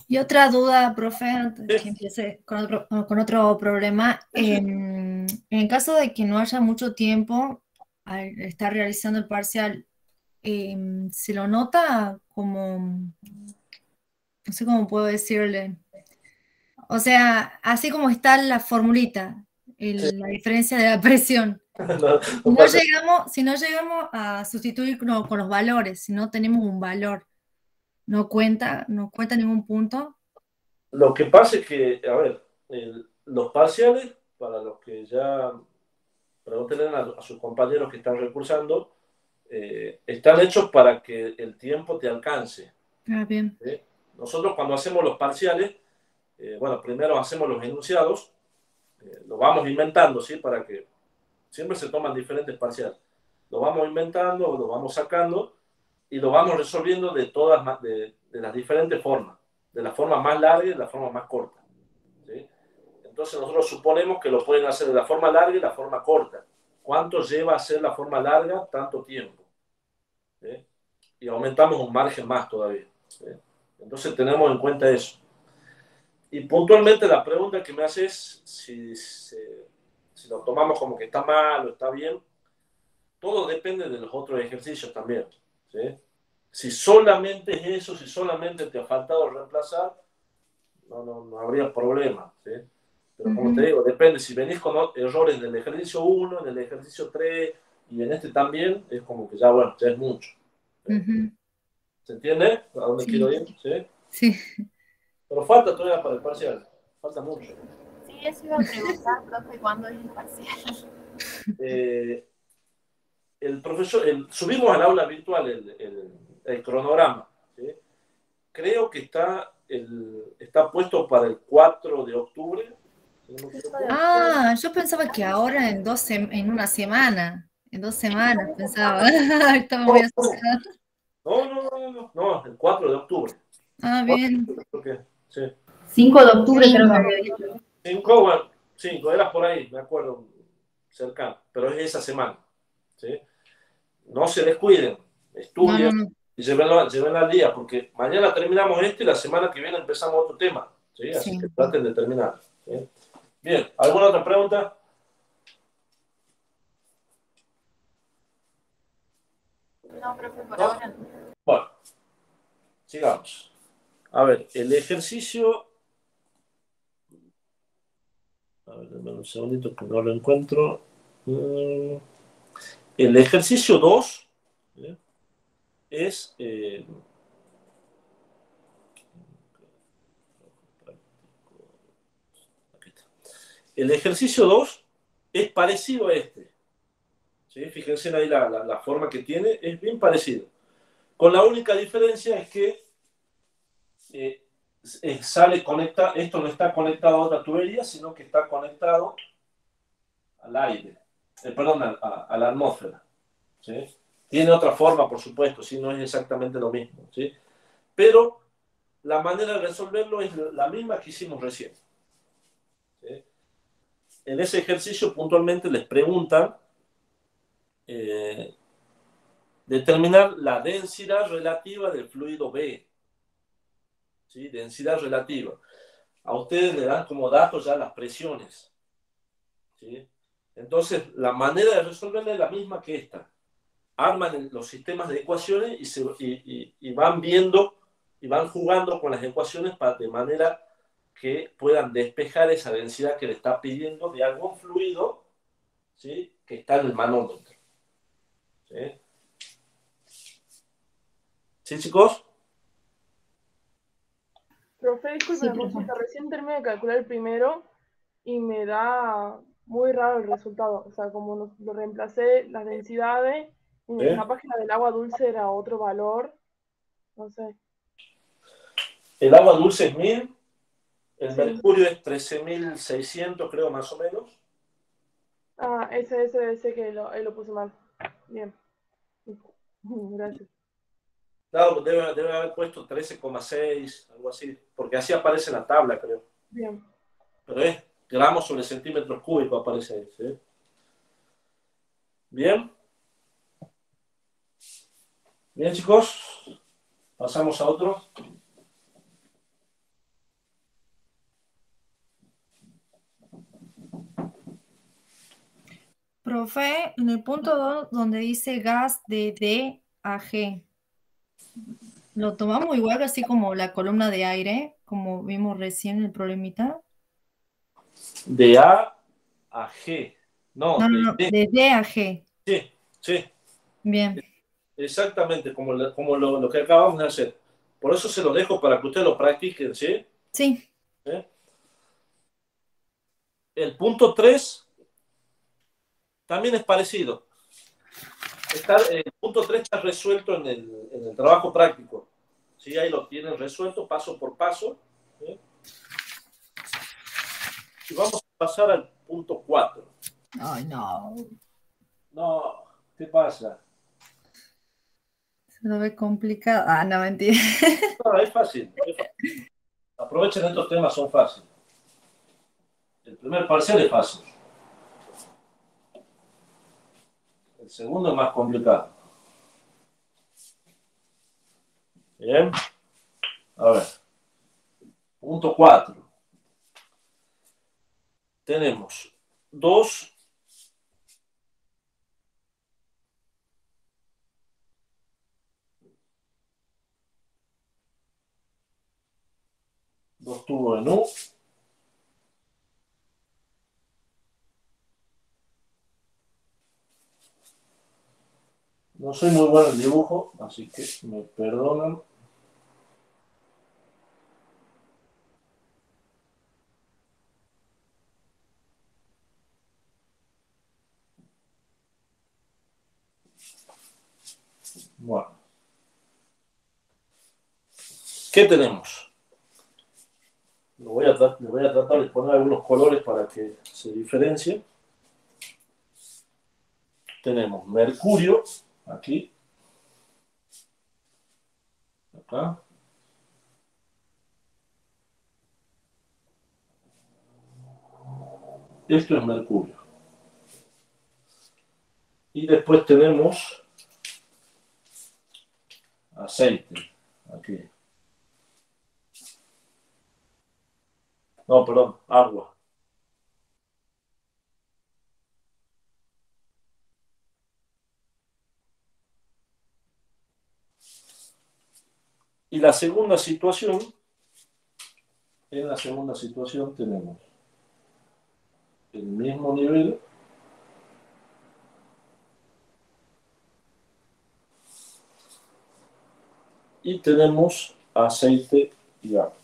Y otra duda, profe, antes de Sí. que empiece con otro problema. En el caso de que no haya mucho tiempo al estar realizando el parcial, ¿se lo nota como, no sé cómo puedo decirle? O sea, así como está la formulita, la diferencia de la presión. Si no llegamos a sustituir con los valores, si no tenemos un valor, no cuenta ningún punto. Lo que pasa es que, a ver, los parciales, para los que ya pregúntenle a sus compañeros que están recursando, están hechos para que el tiempo te alcance. Ah, bien. ¿Sí? Nosotros cuando hacemos los parciales, bueno, primero hacemos los enunciados, lo vamos inventando, ¿sí? Para que siempre se toman diferentes parciales. Lo vamos inventando, lo vamos sacando y lo vamos resolviendo de las diferentes formas, de la forma más larga y de la forma más corta. ¿Sí? Entonces nosotros suponemos que lo pueden hacer de la forma larga y la forma corta. ¿Cuánto lleva a hacer la forma larga? Tanto tiempo. ¿Sí? Y aumentamos un margen más todavía. ¿Sí? Entonces tenemos en cuenta eso. Y puntualmente la pregunta que me hace es si lo tomamos como que está mal o está bien. Todo depende de los otros ejercicios también. ¿Sí? Si solamente es eso, si solamente te ha faltado reemplazar, no habría problema. ¿Sí? Pero como te digo, depende. Si venís con errores del ejercicio 1, en el ejercicio 3 y en este también, es como que ya, bueno, ya es mucho. ¿Sí? ¿Se entiende a dónde quiero ir? ¿Sí? Sí. Pero falta todavía para el parcial. Falta mucho. Sí, eso iba a preguntar, profe, ¿cuándo es el parcial? El profesor, subimos al aula virtual el cronograma. ¿Sí? Creo que está puesto para el 4 de octubre. Ah, yo pensaba que ahora en una semana. En 2 semanas pensaba. Estaba muy asustada. No, el 4 de octubre. Ah, bien. Sí. 5 de octubre creo que había dicho. 5, era por ahí, me acuerdo, cercano, pero es esa semana. ¿Sí? No se descuiden, estudien No. y llévenla al día, porque mañana terminamos y la semana que viene empezamos otro tema. ¿Sí? Así Sí. que traten de terminar. ¿Sí? Bien, ¿alguna otra pregunta? No, profe, por ahora no. Bueno, sigamos. A ver, el ejercicio... A ver, dame un segundito que no lo encuentro. El ejercicio 2 es... el ejercicio 2 es parecido a este. ¿Sí? Fíjense ahí la forma que tiene, es bien parecido. Con la única diferencia es que esto no está conectado a otra tubería, sino que está conectado al aire, perdón, a la atmósfera. ¿Sí? Tiene otra forma, por supuesto, ¿sí? No es exactamente lo mismo. ¿Sí? Pero la manera de resolverlo es la misma que hicimos recién. ¿Sí? En ese ejercicio puntualmente les preguntan determinar la densidad relativa del fluido B. ¿Sí? Densidad relativa. A ustedes le dan como datos ya las presiones. ¿Sí? Entonces, la manera de resolverla es la misma que esta. arman los sistemas de ecuaciones y van viendo y van jugando con las ecuaciones de manera que puedan despejar esa densidad que le está pidiendo de algún fluido, ¿sí?, que está en el manómetro. ¿Sí? ¿Sí, chicos? Profe, disculpe Sí, una profe. consulta. Recién terminé de calcular el primero y me da muy raro el resultado. O sea, como lo reemplacé las densidades, ¿Sí? capaz que la del agua dulce era otro valor. No sé. El agua dulce es 1000, el Sí. mercurio es 13.600, creo, más o menos. Ah, ese que ahí lo puse mal. Bien. Gracias. Claro, debe haber puesto 13,6, algo así, porque así aparece en la tabla, creo. Bien. Pero es gramos sobre centímetros cúbicos, aparece ahí, ¿sí? Bien. Bien, chicos. Pasamos a otro. Profe, en el punto 2, donde dice gas de D a G, ¿lo tomamos igual así como la columna de aire, como vimos recién en el problemita? De A a G. No, No, no, de no, D. de D a G. Sí, sí. Bien, Exactamente, como lo que acabamos de hacer. Por eso se lo dejo para que ustedes lo practiquen, ¿sí? sí. ¿Eh? El punto 3 también es parecido. El punto 3 está resuelto en el trabajo práctico. ¿Sí? Ahí lo tienen resuelto paso por paso. ¿Sí? Y vamos a pasar al punto 4. Ay, no. No, ¿qué pasa? Se lo ve complicado. Ah, no, mentira. No, es fácil. Aprovechen, estos temas, son fáciles. El primer parcial es fácil. El segundo es más complicado. Bien. A ver. Punto 4. Tenemos dos tubos en U. No soy muy bueno en dibujo, así que me perdonan. Bueno. ¿Qué tenemos? Le voy a tratar de poner algunos colores para que se diferencie. Tenemos mercurio, aquí. Acá. Esto es mercurio. Y después tenemos aceite, aquí. No, perdón, agua. Y la segunda situación, en la segunda situación tenemos el mismo nivel y tenemos aceite y agua.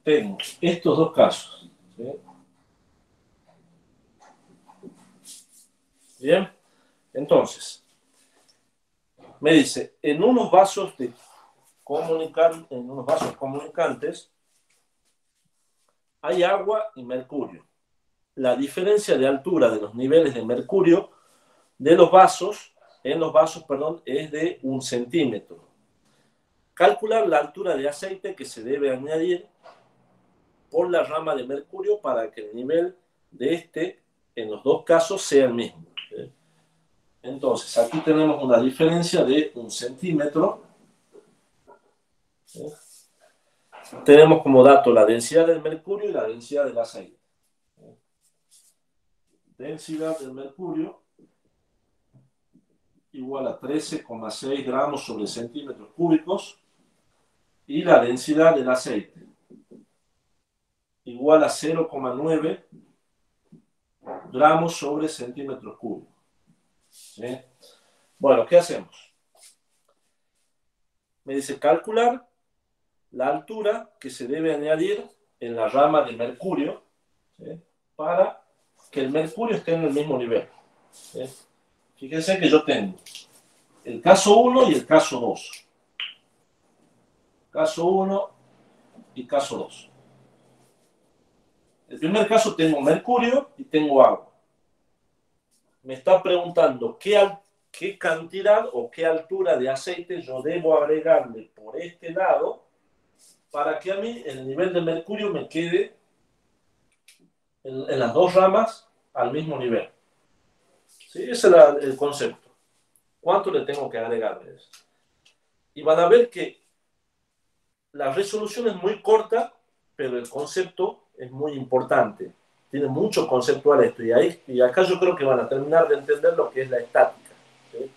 Tengo estos dos casos. ¿Sí? Bien, entonces, me dice, en unos vasos comunicantes hay agua y mercurio. La diferencia de altura de los niveles de mercurio de los vasos en los vasos, perdón, es de 1 centímetro. Calcular la altura de aceite que se debe añadir por la rama de mercurio para que el nivel de este, en los dos casos, sea el mismo. Entonces, aquí tenemos una diferencia de 1 centímetro. Tenemos como dato la densidad del mercurio y la densidad del aceite. Densidad del mercurio igual a 13,6 gramos sobre centímetros cúbicos y la densidad del aceite igual a 0,9 gramos sobre centímetros cúbicos. ¿Sí? Bueno, ¿qué hacemos? Me dice calcular la altura que se debe añadir en la rama de mercurio, ¿sí?, para que el mercurio esté en el mismo nivel. ¿Sí? Fíjense que yo tengo el caso 1 y el caso 2. Caso 1 y caso 2. En el primer caso tengo mercurio y tengo agua. Me está preguntando qué cantidad o qué altura de aceite yo debo agregarle por este lado para que a mí el nivel de mercurio me quede en las dos ramas al mismo nivel. ¿Sí? Ese es el concepto. ¿Cuánto le tengo que agregar de eso? Y van a ver que la resolución es muy corta, pero el concepto es muy importante. Tiene mucho conceptual esto. Y acá yo creo que van a terminar de entender lo que es la estática. ¿Sí?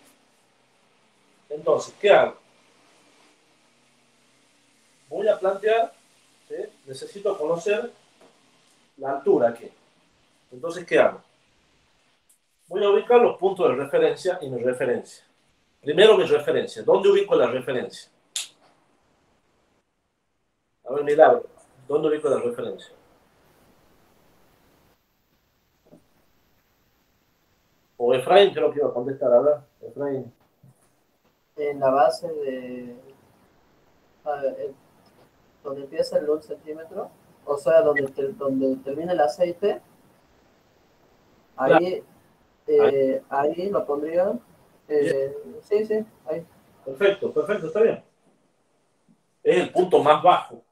Entonces, ¿qué hago? Voy a plantear, ¿sí?, necesito conocer la altura aquí. Entonces, ¿qué hago? Voy a ubicar los puntos de referencia y mi referencia. Primero mi referencia. ¿Dónde ubico la referencia? A ver, Milagro. ¿Dónde ubico la referencia? O Efraín, creo que iba a contestar, ¿verdad? Efraín. En la base de donde empieza el 1 centímetro, o sea, donde termina el aceite, ahí, ahí lo pondría. Sí, ahí. Perfecto, está bien. Es el punto más bajo,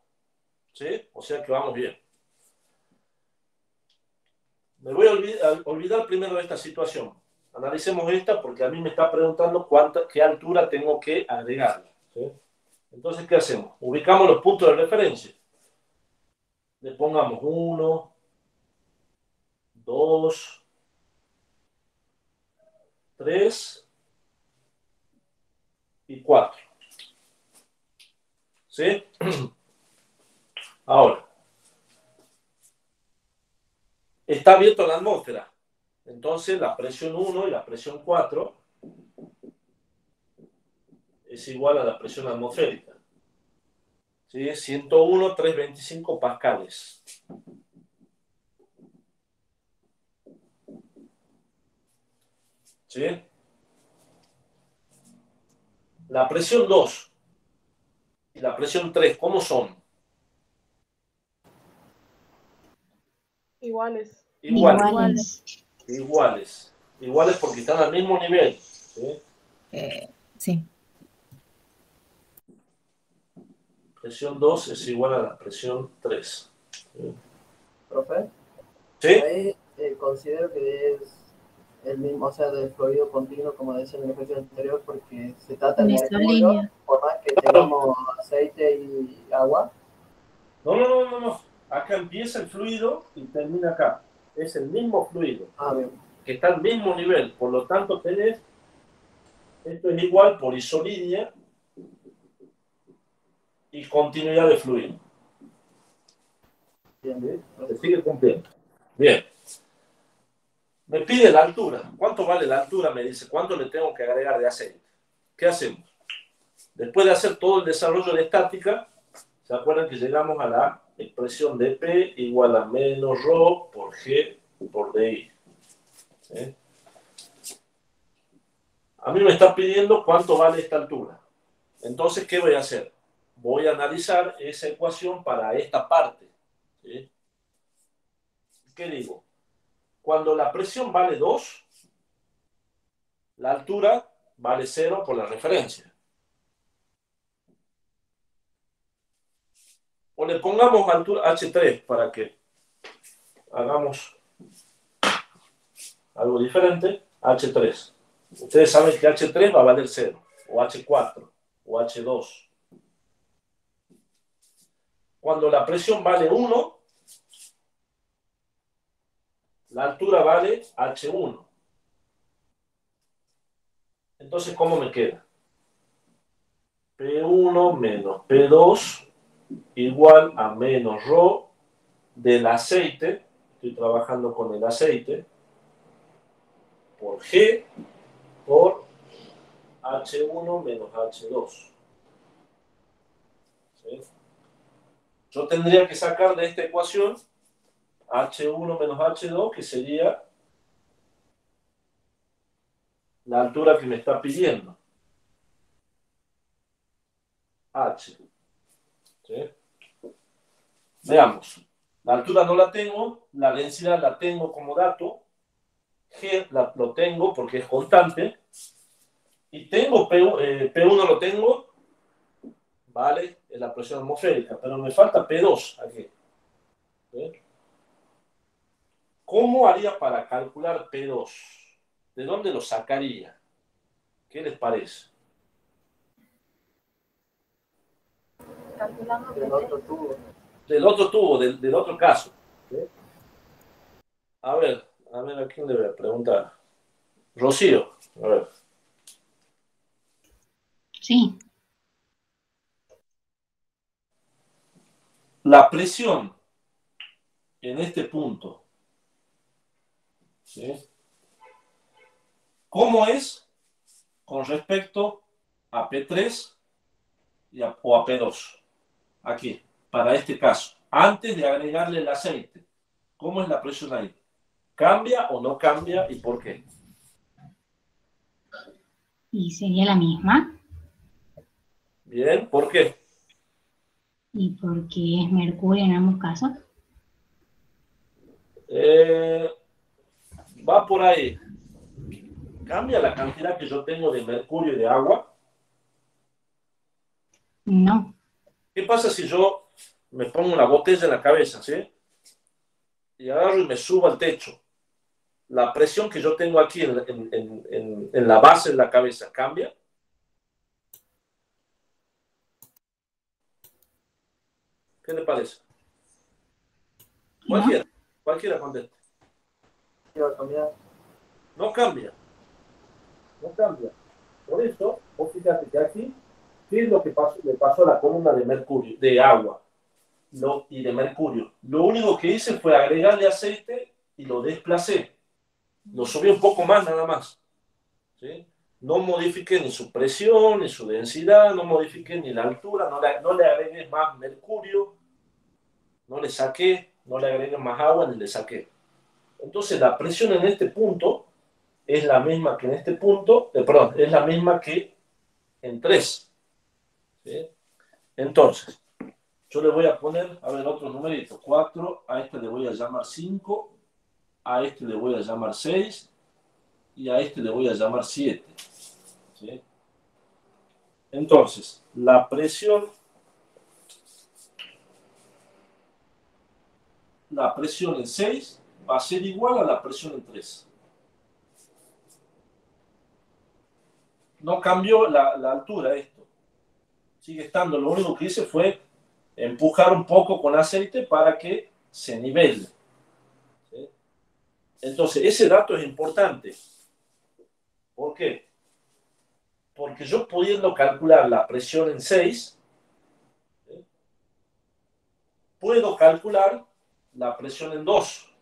¿sí? O sea que vamos bien. Me voy a olvidar primero de esta situación. Analicemos esta porque a mí me está preguntando qué altura tengo que agregar. ¿Sí? Entonces, ¿qué hacemos? Ubicamos los puntos de referencia. Le pongamos 1, 2, 3 y 4. ¿Sí? Ahora, está abierto la atmósfera. Entonces, la presión 1 y la presión 4 es igual a la presión atmosférica. ¿Sí? 101,325 pascales. ¿Sí? La presión 2 y la presión 3, ¿cómo son? Iguales. Iguales porque están al mismo nivel. ¿Sí? Sí. Presión 2 es igual a la presión 3. ¿Sí? ¿Profe? ¿Sí? Ahí considero que es el mismo, o sea, del fluido continuo, como decía en el ejercicio anterior, porque se trata de mercurio, por más que tengamos aceite y agua. No. Acá empieza el fluido y termina acá. Es el mismo fluido. Bien. Que está al mismo nivel. Por lo tanto, tenés, esto es igual por isolínea y continuidad de fluido. Bien. Se sigue cumpliendo. Bien. Me pide la altura. ¿Cuánto vale la altura? Me dice, ¿cuánto le tengo que agregar de aceite? ¿Qué hacemos? Después de hacer todo el desarrollo de estática, ¿se acuerdan que llegamos a la expresión de P igual a menos ρ por G por DI? ¿Sí? A mí me está pidiendo cuánto vale esta altura. Entonces, ¿qué voy a hacer? Voy a analizar esa ecuación para esta parte. ¿Sí? ¿Qué digo? Cuando la presión vale 2, la altura vale 0 por la referencia. O le pongamos altura H3 para que hagamos algo diferente. H3. Ustedes saben que H3 va a valer 0, o H4, o H2. Cuando la presión vale 1, la altura vale H1. Entonces, ¿cómo me queda? P1 menos P2 igual a menos ρ del aceite, estoy trabajando con el aceite, por G por H1 menos H2. ¿Sí? Yo tendría que sacar de esta ecuación H1 menos H2, que sería la altura que me está pidiendo. H. ¿Sí? Veamos. La altura no la tengo, la densidad la tengo como dato, G lo tengo porque es constante, y tengo P1 lo tengo, vale, es la presión atmosférica, pero me falta P2 aquí. ¿Sí? ¿Cómo haría para calcular P2? ¿De dónde lo sacaría? ¿Qué les parece? Calculando Del otro tubo. Del otro tubo, del otro caso. ¿Sí? A ver, ¿a quién le voy a preguntar? Rocío, a ver. Sí, La presión en este punto, ¿sí? ¿Cómo es con respecto a P3 o a P2? Aquí, para este caso, antes de agregarle el aceite, ¿cómo es la presión ahí? ¿Cambia o no cambia y por qué? y sería la misma. Bien, ¿por qué? ¿Y porque es mercurio en ambos casos? Va por ahí. ¿Cambia la cantidad que yo tengo de mercurio y de agua? No. ¿Qué pasa si yo me pongo una botella en la cabeza, ¿sí? Y agarro y me subo al techo? La presión que yo tengo aquí en la base de la cabeza, ¿cambia? ¿Qué le parece? ¿No? Cualquiera conteste. Iba a cambiar. No cambia. No cambia. Por eso, vos fíjate que aquí, ¿qué es lo que le pasó a la columna de mercurio, de agua y de mercurio? Lo único que hice fue agregarle aceite y lo desplacé. Lo subí un poco más nada más. ¿Sí? No modifiqué ni su presión, ni su densidad, no modifiqué ni la altura, no le agregué más mercurio, no le saqué, no le agregué más agua, ni le saqué. Entonces la presión en este punto es la misma que en este punto, perdón, es la misma que en 3. ¿Sí? Entonces, yo le voy a poner, a ver, otro numerito, 4, a este le voy a llamar 5, a este le voy a llamar 6 y a este le voy a llamar 7. ¿Sí? Entonces, la presión en 6 va a ser igual a la presión en 3. No cambió la altura esto. Sigue estando, lo único que hice fue empujar un poco con aceite para que se nivele. ¿Sí? Entonces, ese dato es importante. ¿Por qué? Porque yo pudiendo calcular la presión en 6, ¿sí? Puedo calcular la presión en 2.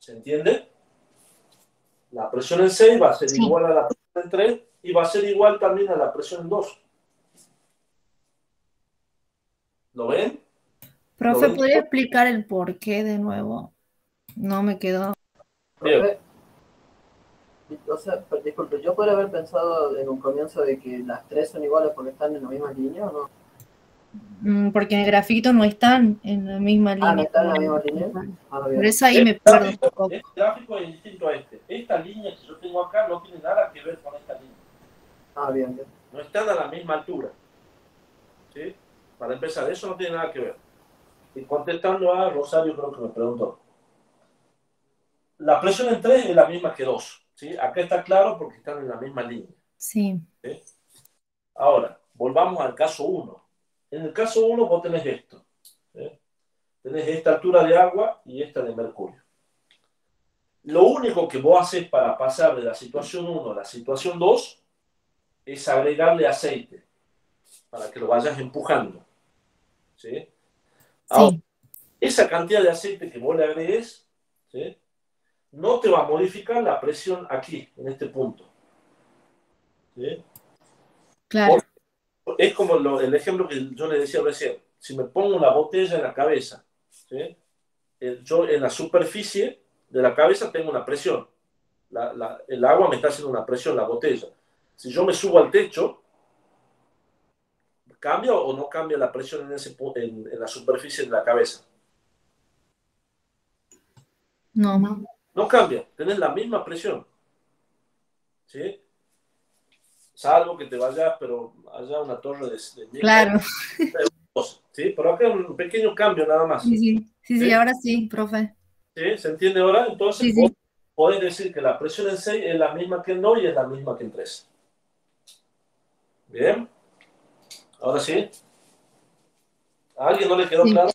¿Se entiende? La presión en 6 va a ser Sí. igual a la presión en 3 y va a ser igual también a la presión en 2. ¿Lo ven? Profe, ven? ¿podría explicar el por qué de nuevo? No me quedó. Profe, o sea, disculpe, yo podría haber pensado en un comienzo de que las tres son iguales porque están en la misma línea, ¿o no? Porque en el grafito no están en la misma línea. ¿no están en la misma línea? Por eso ahí me pierdo un poco. Este gráfico es distinto a este. Esta línea que yo tengo acá no tiene nada que ver con esta línea. Bien. No están a la misma altura. ¿Sí? Para empezar, eso no tiene nada que ver. Y contestando a Rosario, creo que me preguntó. La presión en 3 es la misma que 2. ¿Sí? Acá está claro porque están en la misma línea. Sí. ¿Sí? Ahora, volvamos al caso 1. En el caso 1 vos tenés esto. ¿Sí? Tenés esta altura de agua y esta de mercurio. Lo único que vos haces para pasar de la situación 1 a la situación 2 es agregarle aceite para que lo vayas empujando. ¿Sí? Ahora, esa cantidad de aceite que vos le agregues, ¿sí?, no te va a modificar la presión aquí, en este punto. ¿Sí? Claro. Es como el ejemplo que yo le decía recién. Si me pongo una botella en la cabeza, ¿sí?, yo en la superficie de la cabeza tengo una presión. El agua me está haciendo una presión, la botella. Si yo me subo al techo, ¿cambia o no cambia la presión en la superficie de la cabeza? No. No cambia, tenés la misma presión. ¿Sí? Salvo que te vayas, pero haya una torre de claro. ¿Sí? Pero acá un pequeño cambio nada más. Sí, ahora sí, profe. ¿Sí? ¿Se entiende ahora? Entonces, sí. Podés decir que la presión en 6 es la misma que en 2 y es la misma que en 3. ¿Bien? Ahora sí. ¿A alguien no le quedó claro?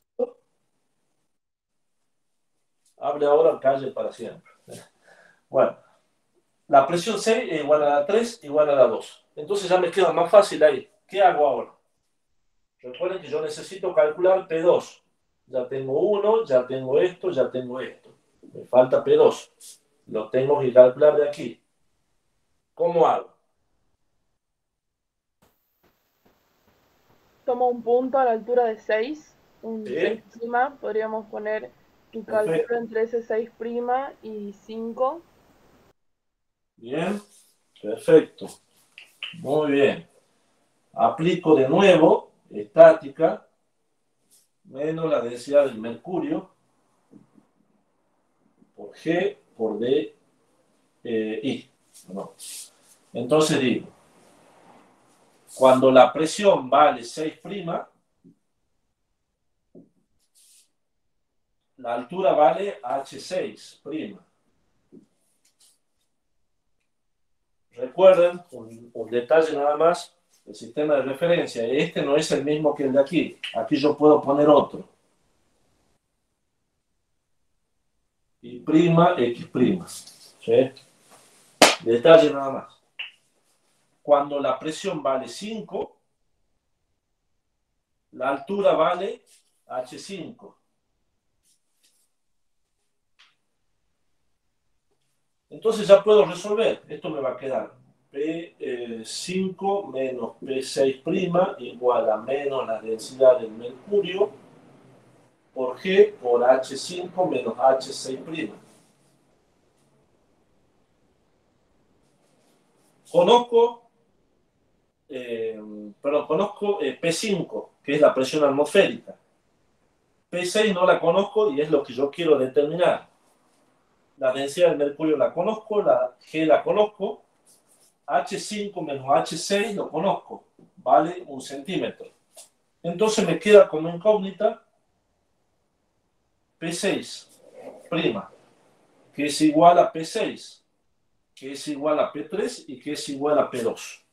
Hable ahora, calle para siempre. Bueno, la presión 6 es igual a la 3, igual a la 2. Entonces ya me queda más fácil ahí. ¿Qué hago ahora? Recuerden que yo necesito calcular P2. Ya tengo 1, ya tengo esto, ya tengo esto. Me falta P2. Lo tengo que calcular de aquí. ¿Cómo hago? Toma un punto a la altura de 6, un ¿Sí? 6 prima, podríamos poner tu cálculo entre ese 6 prima y 5. Bien, perfecto. Muy bien. Aplico de nuevo estática menos la densidad del mercurio por G por D I. No. Entonces digo, cuando la presión vale 6 prima, la altura vale H6 prima. Recuerden, un detalle nada más, el sistema de referencia, este no es el mismo que el de aquí. Aquí yo puedo poner otro. Y prima, X prima. ¿Sí? Detalle nada más. Cuando la presión vale 5, la altura vale H5. Entonces ya puedo resolver. Esto me va a quedar P5 menos P6' igual a menos la densidad del mercurio por G por H5 menos H6'. Conozco P5, que es la presión atmosférica. P6 no la conozco y es lo que yo quiero determinar. La densidad del mercurio la conozco, la G la conozco, H5 menos H6 lo conozco, vale 1 centímetro. Entonces me queda como incógnita P6', que es igual a P6, que es igual a P3 y que es igual a P2.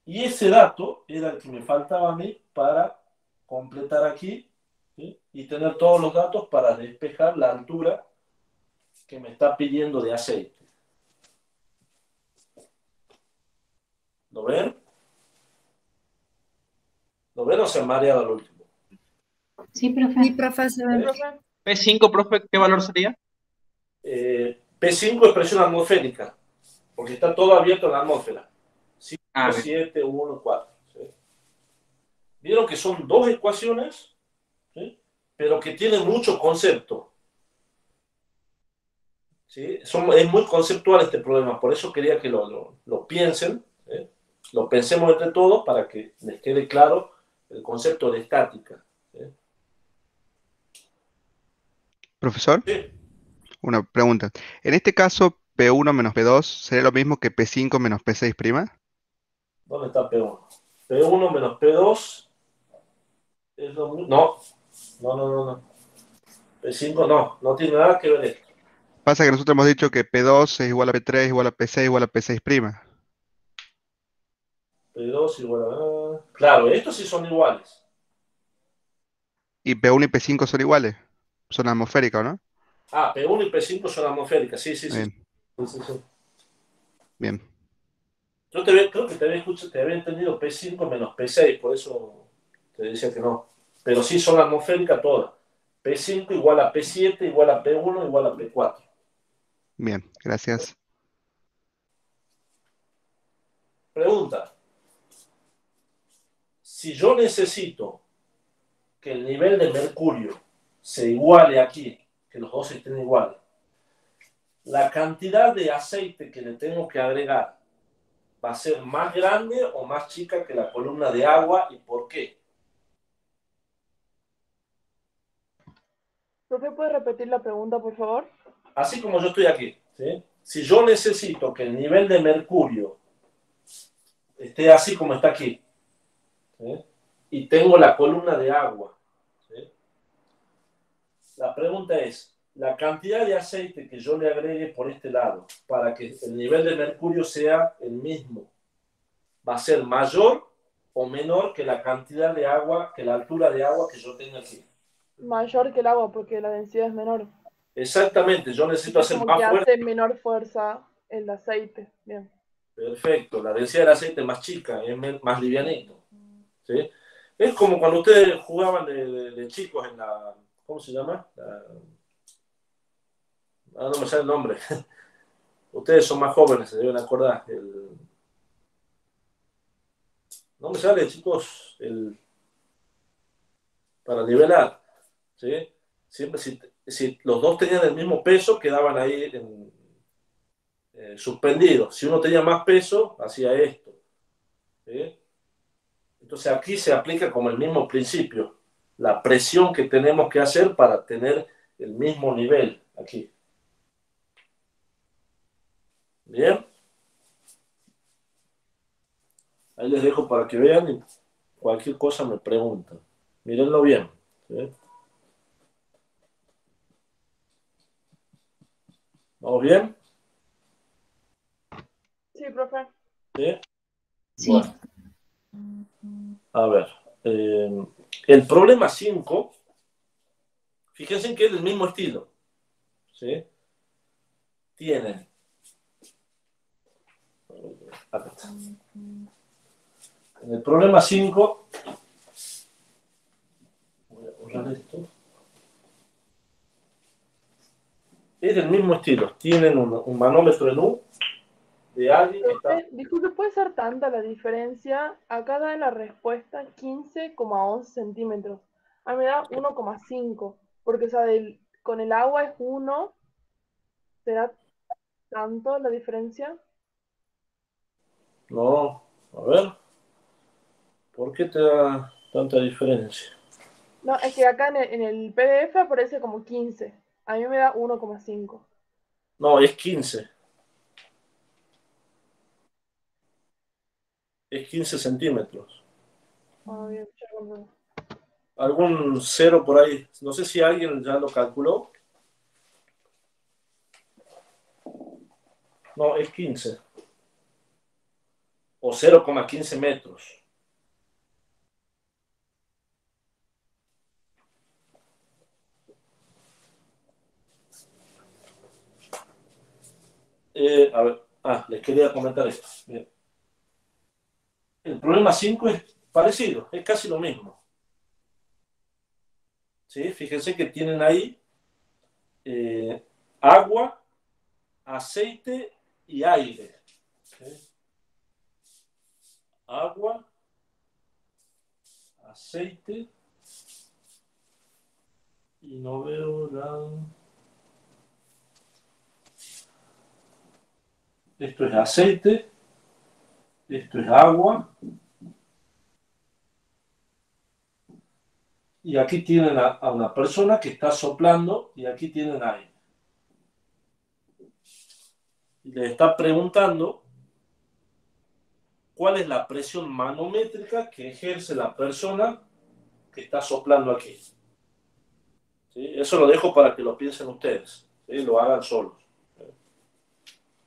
Y ese dato era el que me faltaba a mí para completar aquí, ¿sí?, y tener todos los datos para despejar la altura que me está pidiendo de aceite. ¿Lo ven? ¿Lo ven o se han mareado al último? Sí, profe. Sí, profesor. P5, profe, ¿qué valor sería? P5 es presión atmosférica, porque está todo abierto en la atmósfera. 5, 7, 1, 4. ¿Sí? Vieron que son dos ecuaciones, ¿sí?, pero que tienen mucho concepto. ¿Sí? Es muy conceptual este problema, por eso quería que lo piensen, ¿eh? Lo pensemos entre todos para que les quede claro el concepto de estática. ¿Sí? Profesor, Sí. una pregunta. En este caso, P1 menos P2 sería lo mismo que P5 menos P6 prima. ¿Dónde está P1? P1 menos P2 es lo mismo. No, no, no, no, no. P5 no, no tiene nada que ver esto. Pasa que nosotros hemos dicho que P2 es igual a P3 igual a P6 igual a P6 prima. P2 igual a... Claro, estos sí son iguales. Y P1 y P5 son iguales. Son atmosféricas, ¿no? Ah, P1 y P5 son atmosféricas, sí, sí, sí. Bien, Sí, sí, sí. bien. Yo creo que te había entendido P5 menos P6, por eso te decía que no. Pero sí son atmosféricas todas. P5 igual a P7 igual a P1 igual a P4. Bien, gracias. Pregunta. Si yo necesito que el nivel de mercurio se iguale aquí, que los dos estén iguales, la cantidad de aceite que le tengo que agregar va a ser más grande o más chica que la columna de agua, ¿y por qué? ¿Profe, puede repetir la pregunta, por favor? Así como yo estoy aquí, ¿sí? Si yo necesito que el nivel de mercurio esté así como está aquí, ¿sí? Y tengo la columna de agua, ¿sí? La pregunta es, la cantidad de aceite que yo le agregue por este lado para que el nivel de mercurio sea el mismo, ¿va a ser mayor o menor que la cantidad de agua, que la altura de agua que yo tengo aquí? Mayor que el agua, porque la densidad es menor. Exactamente, yo necesito Es hacer como más que fuerte. hace menor fuerza el aceite. Bien. Perfecto, la densidad del aceite es más chica, es más livianito, ¿sí? Es como cuando ustedes jugaban de chicos en la, ¿cómo se llama? No me sale el nombre. Ustedes son más jóvenes, se deben acordar. No me sale, chicos, para nivelar, ¿sí? Siempre si los dos tenían el mismo peso, quedaban ahí suspendidos. Si uno tenía más peso, hacía esto, ¿sí? Entonces aquí se aplica como el mismo principio, la presión que tenemos que hacer para tener el mismo nivel aquí. Bien, ahí les dejo para que vean y cualquier cosa me preguntan. Mírenlo bien, ¿sí? ¿Vamos bien? Sí, profe. ¿Sí? Sí. Bueno, a ver. El problema 5, fíjense que es del mismo estilo, ¿sí? Tiene, acá está. En el problema 5, voy a borrar esto, es del mismo estilo. Tienen un manómetro en U de alguien que está... Profe, disculpe, ¿puede ser tanta la diferencia? Acá da la respuesta 15,11 centímetros. A mí me da 1,5, porque o sea, con el agua es 1. ¿Será tanto la diferencia? No, a ver, ¿por qué te da tanta diferencia? No, es que acá en el PDF aparece como 15. A mí me da 1,5. No, es 15. Es 15 centímetros. Ah, bien, ya comprendo. Algún cero por ahí. No sé si alguien ya lo calculó. No, es 15. O 0,15 metros. A ver, les quería comentar esto. Bien. El problema 5 es parecido, es casi lo mismo. ¿Sí? Fíjense que tienen ahí agua, aceite y aire. ¿Sí? Agua, aceite y no veo la... Esto es aceite, esto es agua y aquí tienen a una persona que está soplando y aquí tienen aire. Y les está preguntando cuál es la presión manométrica que ejerce la persona que está soplando aquí. ¿Sí? Eso lo dejo para que lo piensen ustedes, ¿sí? Lo hagan solos.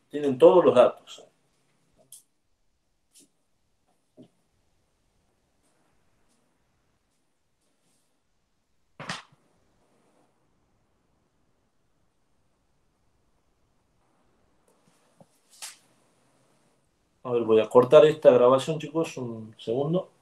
Tienen todos los datos. A ver, voy a cortar esta grabación, chicos, un segundo.